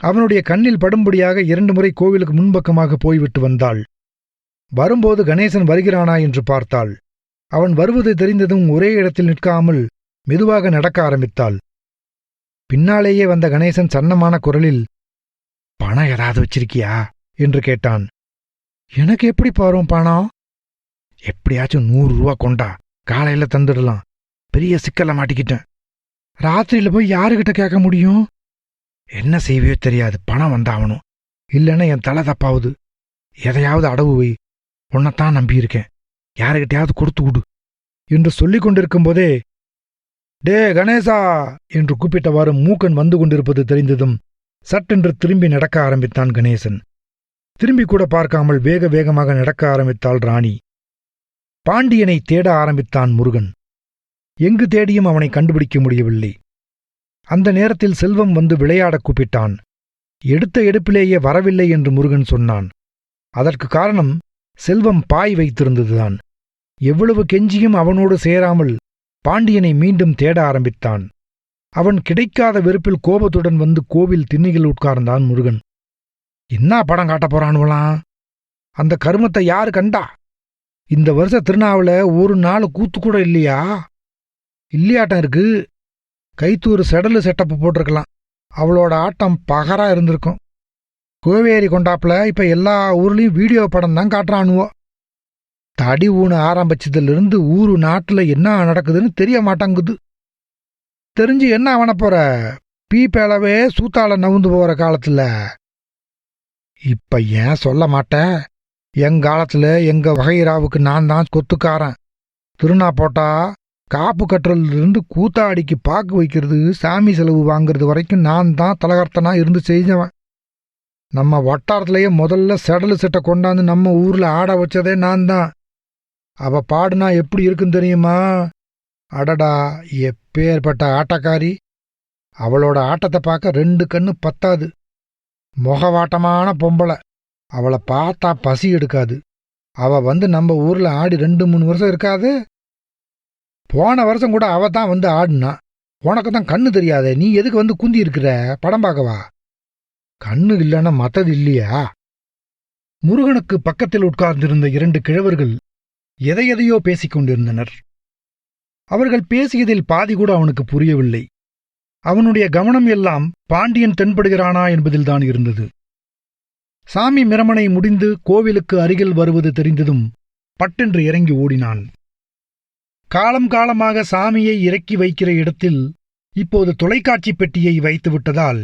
அவனுடைய கண்ணில் படும்படியாக 2 முறை கோவிலுக்கு முன்பக்கமாக போய்விட்டு வந்தாள். வரும்போது கணேசன் வருகிறானா என்று பார்த்தாள். அவன் வருவது தெரிந்ததும் ஒரே இடத்தில் நிற்காமல் மெதுவாக நடக்க ஆரம்பித்தாள். பின்னாலேயே வந்த கணேசன் சன்னமான குரலில், பணம் ஏதாவது வச்சிருக்கியா என்று கேட்டான். எனக்கு எப்படி பாரும் பணம்? எப்படியாச்சும் 100 ரூபா கொண்டா, காலையில தந்துடலாம். பெரிய சிக்கல மாட்டிக்கிட்டேன். ராத்திரியில போய் யாருகிட்ட கேட்க முடியும்? என்ன செய்வையோ தெரியாது, பணம் வந்தாகணும். இல்லைன்னா என் தலை தப்பாவுது. எதையாவது அடவு வை, உன்னைத்தான் நம்பியிருக்கேன், யாருகிட்டையாவது கொடுத்து விடு என்று சொல்லிக் கொண்டிருக்கும் போதே, டே கணேசா என்று கூப்பிட்டவாறு மூக்கன் வந்து கொண்டிருப்பது தெரிந்ததும் சட்டென்று திரும்பி நடக்க ஆரம்பித்தான் கணேசன். திரும்பி கூட பார்க்காமல் வேக வேகமாக நடக்க ஆரம்பித்தாள் ராணி. பாண்டியனை தேட ஆரம்பித்தான் முருகன். எங்கு தேடியும் அவனை கண்டுபிடிக்க முடியவில்லை. அந்த நேரத்தில் செல்வம் வந்து விளையாட கூப்பிட்டான். எடுத்த எடுப்பிலேயே வரவில்லை என்று முருகன் சொன்னான். அதற்கு காரணம் செல்வம் பாய் வைத்திருந்ததுதான். எவ்வளவு கெஞ்சியும் அவனோடு சேராமல் பாண்டியனை மீண்டும் தேட ஆரம்பித்தான். அவன் கிடைக்காத வெறுப்பில் கோபத்துடன் வந்து கோவில் திண்ணையில் உட்கார்ந்தான் முருகன். என்ன படம் காட்டப் போறானுவலாம்? அந்த கருமத்தை யாரு கண்டா? இந்த வருஷ திருநாவுல ஒரு நாள் கூத்து கூட இல்லையா? இல்லையாட்டம் இருக்கு. கைத்தூர் செடலு செட்டப்பு போட்டிருக்கலாம். அவளோட ஆட்டம் பகரா இருந்திருக்கும். கோவேரி கொண்டாப்புல இப்ப எல்லா ஊர்லயும் வீடியோ படம் தான் காட்டுறானுவோ. தடி ஊன ஆரம்பிச்சதிலிருந்து ஊரு நாட்டுல என்ன நடக்குதுன்னு தெரிய மாட்டாங்குது. தெரிஞ்சு என்ன அவன போற, பீப்பேளவே சூத்தால நவுந்து போற காலத்துல. இப்ப ஏன் சொல்ல மாட்டேன்? எங்காலத்துல எங்க வகைராவுக்கு நான் தான் கொத்துக்காரன். திருநா போட்டா காப்பு கட்டுறதுலேருந்து கூத்தாடிக்கு பாக்கு வைக்கிறது, சாமி செலவு வாங்கிறது வரைக்கும் நான் தான் தலகர்த்தனா இருந்து செஞ்சவன். நம்ம வட்டாரத்திலேயே முதல்ல செடலு செட்டை கொண்டாந்து நம்ம ஊர்ல ஆட வச்சதே நான் தான். அவ பாடுனா எப்படி இருக்குன்னு தெரியுமா? அடடா, எப்பேற்பட்ட ஆட்டக்காரி! அவளோட ஆட்டத்தை பார்க்க 2 கண்ணு பத்தாது. முகவாட்டமான பொம்பளை. அவளை பார்த்தா பசி எடுக்காது. அவ வந்து நம்ம ஊர்ல ஆடி 2-3 வருஷம் இருக்காது. போன வருஷம் கூட அவ தான் வந்து ஆடுனா. உனக்கு தான் கண்ணு தெரியாதே, நீ எதுக்கு வந்து குந்தி இருக்கிற? படம் பார்க்கவா? கண்ணு இல்லைன்னா மத்தது இல்லையா? முருகனுக்கு பக்கத்தில் உட்கார்ந்திருந்த 2 கிழவர்கள் எதையெதையோ பேசிக் கொண்டிருந்தனர். அவர்கள் பேசியதில் பாதி கூட அவனுக்கு புரியவில்லை. அவனுடைய கவனம் எல்லாம் பாண்டியன் தென்படுகிறானா என்பதில்தான் இருந்தது. சாமி மிரமனை முடிந்து கோவிலுக்கு அருகில் வருவது தெரிந்ததும் பட்டென்று இறங்கி ஓடினான். காலம் காலமாக சாமியை இறக்கி வைக்கிற இடத்தில் இப்போது தொலைக்காட்சி பெட்டியை வைத்துவிட்டதால்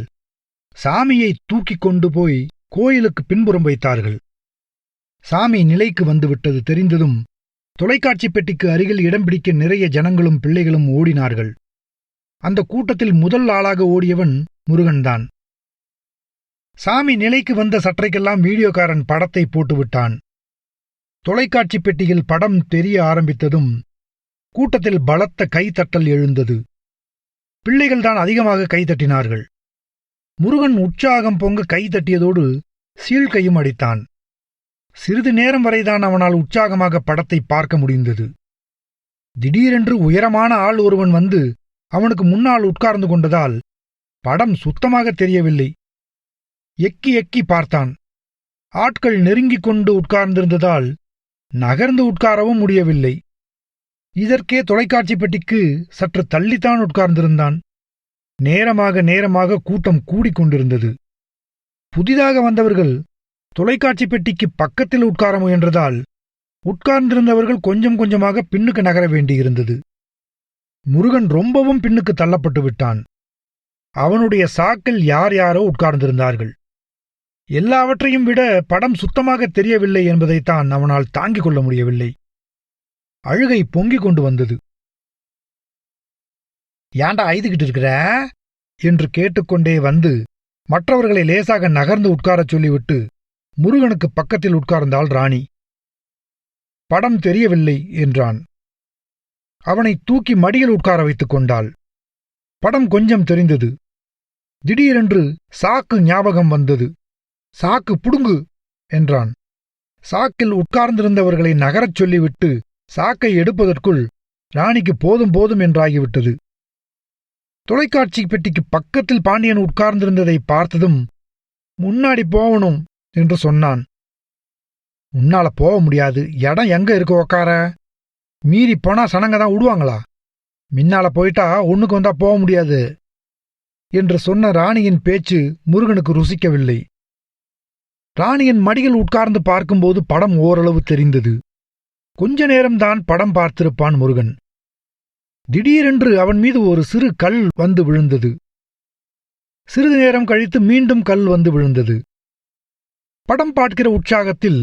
சாமியை தூக்கிக் கொண்டு போய் கோயிலுக்கு பின்புறம் வைத்தார்கள். சாமி நிலைக்கு வந்துவிட்டது தெரிந்ததும் தொலைக்காட்சி பெட்டிக்கு அருகில் இடம் பிடிக்க நிறைய ஜனங்களும் பிள்ளைகளும் ஓடினார்கள். அந்த கூட்டத்தில் முதல் ஆளாக ஓடியவன் முருகன்தான். சாமி நிலைக்கு வந்த சற்றைக்கெல்லாம் வீடியோக்காரன் படத்தை போட்டுவிட்டான். தொலைக்காட்சி பெட்டியில் படம் தெரிய ஆரம்பித்ததும் கூட்டத்தில் பலத்த கைத்தட்டல் எழுந்தது. பிள்ளைகள்தான் அதிகமாக கைத்தட்டினார்கள். முருகன் உற்சாகம் பொங்க கைத்தட்டியதோடு சீழ்கையும் அடித்தான். சிறிது நேரம் வரைதான் அவனால் உற்சாகமாக படத்தை பார்க்க முடிந்தது. திடீரென்று உயரமான ஆள் ஒருவன் வந்து அவனுக்கு முன்னால் உட்கார்ந்து கொண்டதால் படம் சுத்தமாக தெரியவில்லை. எக்கி எக்கி பார்த்தான். ஆட்கள் நெருங்கிக் கொண்டு உட்கார்ந்திருந்ததால் நகர்ந்து உட்காரவும் முடியவில்லை. இதற்கே தொலைக்காட்சி பெட்டிக்கு சற்று தள்ளித்தான் உட்கார்ந்திருந்தான். நேரமாக நேரமாக கூட்டம் கூடிக்கொண்டிருந்தது. புதிதாக வந்தவர்கள் தொலைக்காட்சி பெட்டிக்கு பக்கத்தில் உட்கார முயன்றதால் உட்கார்ந்திருந்தவர்கள் கொஞ்சம் கொஞ்சமாக பின்னுக்கு நகர வேண்டியிருந்தது. முருகன் ரொம்பவும் பின்னுக்கு தள்ளப்பட்டு விட்டான். அவனுடைய சாக்கில் யார் யாரோ உட்கார்ந்திருந்தார்கள். எல்லாவற்றையும் விட படம் சுத்தமாக தெரியவில்லை என்பதைத்தான் அவனால் தாங்கிக் கொள்ள முடியவில்லை. அழுகை பொங்கிக் கொண்டு வந்தது. ஏண்டா ஐதுகிட்டு இருக்கிற என்று கேட்டுக்கொண்டே வந்து மற்றவர்களை லேசாக நகர்ந்து உட்காரச் சொல்லிவிட்டு முருகனுக்கு பக்கத்தில் உட்கார்ந்தாள் ராணி. படம் தெரியவில்லை என்றான். அவனை தூக்கி மடியில் உட்கார வைத்துக் கொண்டாள். படம் கொஞ்சம் தெரிந்தது. திடீரென்று சாக்கு ஞாபகம் வந்தது. சாக்கு புடுங்கு என்றான். சாக்கில் உட்கார்ந்திருந்தவர்களை நகரச் சொல்லிவிட்டு சாக்கை எடுப்பதற்குள் ராணிக்கு போதும் போதும் என்றாகிவிட்டது. தொலைக்காட்சி பெட்டிக்கு பக்கத்தில் பாண்டியன் உட்கார்ந்திருந்ததை பார்த்ததும் முன்னாடி போகணும் என்று சொன்னான். முன்னால போக முடியாது, இடம் எங்க இருக்கு உக்கார? மீறி போனா சனங்க தான் விடுவாங்களா? முன்னால போயிட்டா ஒண்ணுக்கு வந்தா போக முடியாது என்று சொன்ன ராணியின் பேச்சு முருகனுக்கு ருசிக்கவில்லை. ராணியின் மடியில் உட்கார்ந்து பார்க்கும்போது படம் ஓரளவு தெரிந்தது. கொஞ்ச நேரம்தான் படம் பார்த்திருப்பான் முருகன். திடீரென்று அவன் மீது ஒரு சிறு கல் வந்து விழுந்தது. சிறிது நேரம் கழித்து மீண்டும் கல் வந்து விழுந்தது. படம் பார்க்கிற உற்சாகத்தில்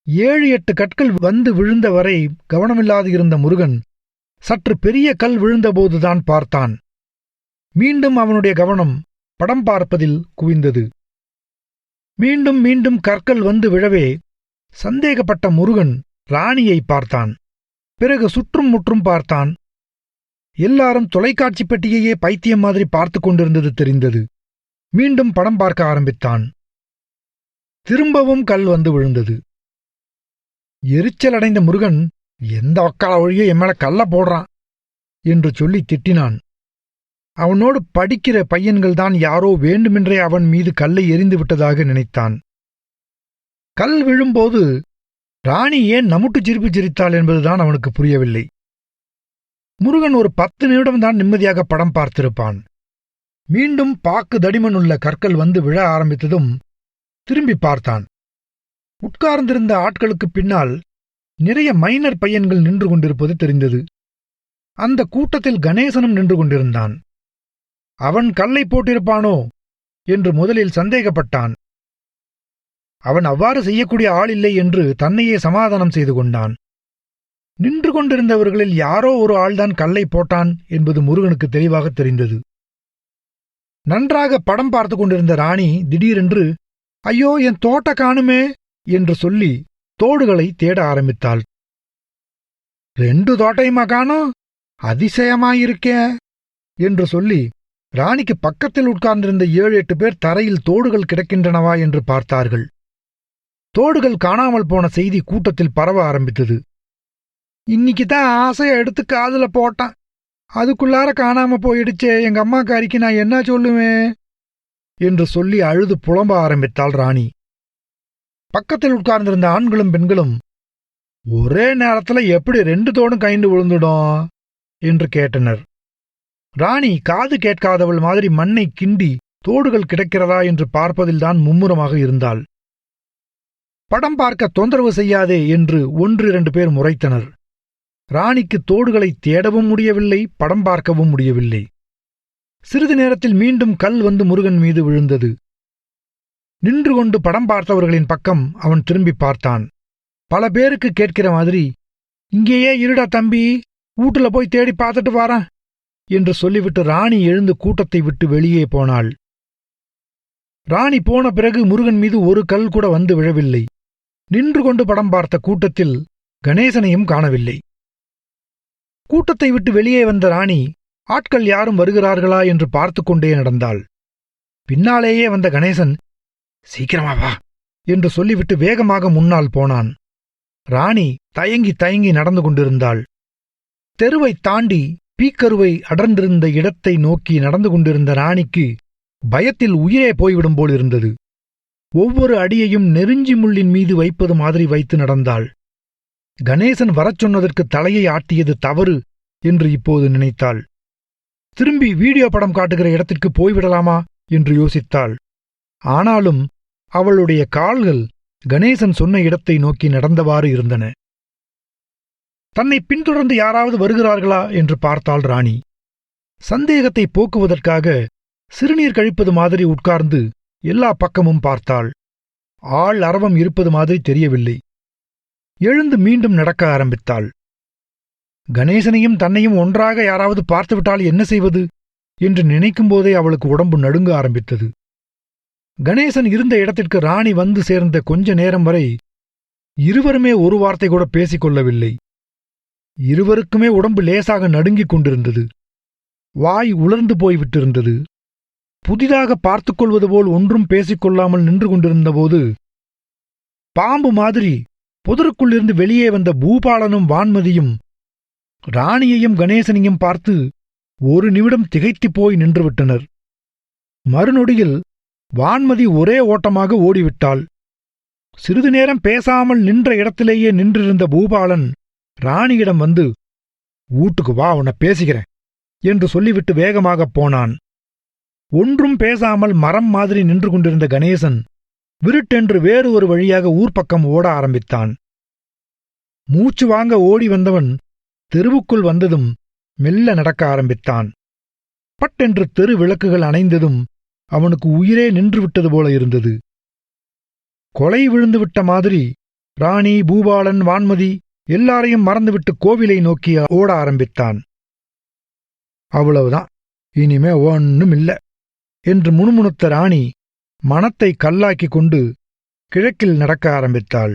7-8 கற்கள் வந்து விழுந்த வரை கவனமில்லாது இருந்த முருகன் சற்று பெரிய கல் விழுந்தபோதுதான் பார்த்தான். மீண்டும் அவனுடைய கவனம் படம் பார்ப்பதில் குவிந்தது. மீண்டும் மீண்டும் கற்கள் வந்து விழவே சந்தேகப்பட்ட முருகன் ராணியை பார்த்தான். பிறகு சுற்றும் முற்றும் பார்த்தான். எல்லாரும் தொலைக்காட்சி பெட்டியையே பைத்தியம் மாதிரி பார்த்து கொண்டிருந்தது தெரிந்தது. மீண்டும் படம் பார்க்க ஆரம்பித்தான். திரும்பவும் கல் வந்து விழுந்தது. எரிச்சலடைந்த முருகன், எந்த வக்கால ஒழிய என் மேல கல்ல போடுறான் என்று சொல்லி திட்டினான். அவனோடு படிக்கிற பையன்கள்தான் யாரோ வேண்டுமென்றே அவன் மீது கல்லை எறிந்து விட்டதாக நினைத்தான். கல் விழும்போது ராணி ஏன் நமுட்டு சிரிப்பு சிரித்தாள் என்பதுதான் அவனுக்கு புரியவில்லை. முருகன் ஒரு 10 நிமிடம்தான் நிம்மதியாக படம் பார்த்திருப்பான். மீண்டும் பாக்கு தடிமன் உள்ள கற்கள் வந்து விழ ஆரம்பித்ததும் திரும்பி பார்த்தான். உட்கார்ந்திருந்த ஆட்களுக்கு பின்னால் நிறைய மைனர் பையன்கள் நின்று கொண்டிருப்பது தெரிந்தது. அந்த கூட்டத்தில் கணேசனும் நின்று கொண்டிருந்தான். அவன் கல்லை போட்டிருப்பானோ என்று முதலில் சந்தேகப்பட்டான். அவன் அவ்வாறு செய்யக்கூடிய ஆள் இல்லை என்று தன்னையே சமாதானம் செய்து கொண்டான். நின்று கொண்டிருந்தவர்களில் யாரோ ஒரு ஆள்தான் கல்லை போட்டான் என்பது முருகனுக்கு தெளிவாக தெரிந்தது. நன்றாக படம் பார்த்து கொண்டிருந்த ராணி திடீரென்று, ஐயோ, என் தோட்ட காணுமே என்று சொல்லி தோடுகளை தேட ஆரம்பித்தாள். 2 தோட்டையுமா காணோம்? அதிசயமாயிருக்கே என்று சொல்லி ராணிக்கு பக்கத்தில் உட்கார்ந்திருந்த 7-8 பேர் தரையில் தோடுகள் கிடக்கின்றனவா என்று பார்த்தார்கள். தோடுகள் காணாமல் போன செய்தி கூட்டத்தில் பரவ ஆரம்பித்தது. இன்னைக்குதான் ஆசையை எடுத்து காதுல போட்டான், அதுக்குள்ளார காணாம போயிடுச்சே, எங்க அம்மாக்காரிக்கு நான் என்ன சொல்லுவேன் என்று சொல்லி அழுது புலம்ப ஆரம்பித்தாள் ராணி. பக்கத்தில் உட்கார்ந்திருந்த ஆண்களும் பெண்களும், ஒரே நேரத்துல எப்படி 2 தோடும் கைண்டு விழுந்துடும் என்று கேட்டனர். ராணி காது கேட்காதவள் மாதிரி மண்ணை கிண்டி தோடுகள் கிடைக்கிறதா என்று பார்ப்பதில்தான் மும்முரமாக இருந்தாள். படம் பார்க்க தொந்தரவு செய்யாதே என்று 1-2 பேர் முறைத்தனர். ராணிக்கு தோடுகளை தேடவும் முடியவில்லை, படம் பார்க்கவும் முடியவில்லை. சிறிது நேரத்தில் மீண்டும் கல் வந்து முருகன் மீது விழுந்தது. நின்று கொண்டு படம் பார்த்தவர்களின் பக்கம் அவன் திரும்பி பார்த்தான். பல பேருக்கு கேட்கிற மாதிரி, இங்கேயே இருடா தம்பி, வீட்டுல போய் தேடி பார்த்துட்டு வாரேன் என்று சொல்லிவிட்டு ராணி எழுந்து கூட்டத்தை விட்டு வெளியே போனாள். ராணி போன பிறகு முருகன் மீது ஒரு கல் கூட வந்து விழவில்லை. நின்று கொண்டு படம் பார்த்த கூட்டத்தில் கணேசனையும் காணவில்லை. கூட்டத்தை விட்டு வெளியே வந்த ராணி ஆட்கள் யாரும் வருகிறார்களா என்று பார்த்து கொண்டே நடந்தாள். பின்னாலேயே வந்த கணேசன், சீக்கிரமா வா என்று சொல்லிவிட்டு வேகமாக முன்னால் போனான். ராணி தயங்கி தயங்கி நடந்து கொண்டிருந்தாள். தெருவை தாண்டி பீக்கருவை அடர்ந்திருந்த இடத்தை நோக்கி நடந்து கொண்டிருந்த ராணிக்கு பயத்தில் உயிரே போய்விடும் போல் இருந்தது. ஒவ்வொரு அடியையும் நெருஞ்சி முள்ளின் மீது வைப்பது மாதிரி வைத்து நடந்தாள். கணேசன் வரச் சொன்னதற்கு தலையை ஆட்டியது தவறு என்று இப்போது நினைத்தாள். திரும்பி வீடியோ படம் காட்டுகிற இடத்திற்கு போய்விடலாமா என்று யோசித்தாள். ஆனாலும் அவளுடைய கால்கள் கணேசன் சொன்ன இடத்தை நோக்கி நடந்தவாறு இருந்தன. தன்னை பின்தொடர்ந்து யாராவது வருகிறார்களா என்று பார்த்தாள் ராணி. சந்தேகத்தை போக்குவதற்காக சிறுநீர் கழிப்பது மாதிரி உட்கார்ந்து எல்லா பக்கமும் பார்த்தாள். ஆள் அரவம் இருப்பது மாதிரி தெரியவில்லை. எழுந்து மீண்டும் நடக்க ஆரம்பித்தாள். கணேசனையும் தன்னையும் ஒன்றாக யாராவது பார்த்துவிட்டால் என்ன செய்வது என்று நினைக்கும் போதே அவளுக்கு உடம்பு நடுங்க ஆரம்பித்தது. கணேசன் இருந்த இடத்திற்கு ராணி வந்து சேர்ந்த கொஞ்ச நேரம் வரை இருவருமே ஒரு வார்த்தை கூட பேசிக்கொள்ளவில்லை. இருவருக்குமே உடம்பு லேசாக நடுங்கிக் கொண்டிருந்தது. வாய் உலர்ந்து போய்விட்டிருந்தது. புதிதாக பார்த்துக் கொள்வது போல் ஒன்றும் பேசிக்கொள்ளாமல் நின்று கொண்டிருந்தபோது பாம்பு மாதிரி புதருக்குள்ளிருந்து வெளியே வந்த பூபாலனும் வான்மதியும் ராணியையும் கணேசனையும் பார்த்து ஒரு நிமிடம் திகைத்துப் போய் நின்றுவிட்டனர். மறுநொடியில் வான்மதி ஒரே ஓட்டமாக ஓடிவிட்டாள். சிறிது நேரம் பேசாமல் நின்ற இடத்திலேயே நின்றிருந்த பூபாலன் ராணியிடம் வந்து, வீட்டுக்கு வா, உன்னை பேசிக்கிறேன் என்று சொல்லிவிட்டு வேகமாகப் போனான். ஒன்றும் பேசாமல் மரம் மாதிரி நின்று கொண்டிருந்த கணேசன் விருட்டென்று வேறு ஒரு வழியாக ஊர்ப்பக்கம் ஓட ஆரம்பித்தான். மூச்சு வாங்க ஓடி வந்தவன் தெருவுக்குள் வந்ததும் மெல்ல நடக்க ஆரம்பித்தான். பட்டென்று தெரு விளக்குகள் அணைந்ததும் அவனுக்கு உயிரே நின்றுவிட்டது போல இருந்தது. கொலை விழுந்துவிட்ட மாதிரி ராணி, பூபாலன், வான்மதி எல்லாரையும் மறந்துவிட்டு கோவிலை நோக்கி ஓட ஆரம்பித்தான். அவ்வளவுதான், இனிமே ஒண்ணுமில்ல என்று முணுமுணுத்த ராணி மனத்தை கல்லாக்கிக் கொண்டு கிழக்கில் நடக்க ஆரம்பித்தாள்.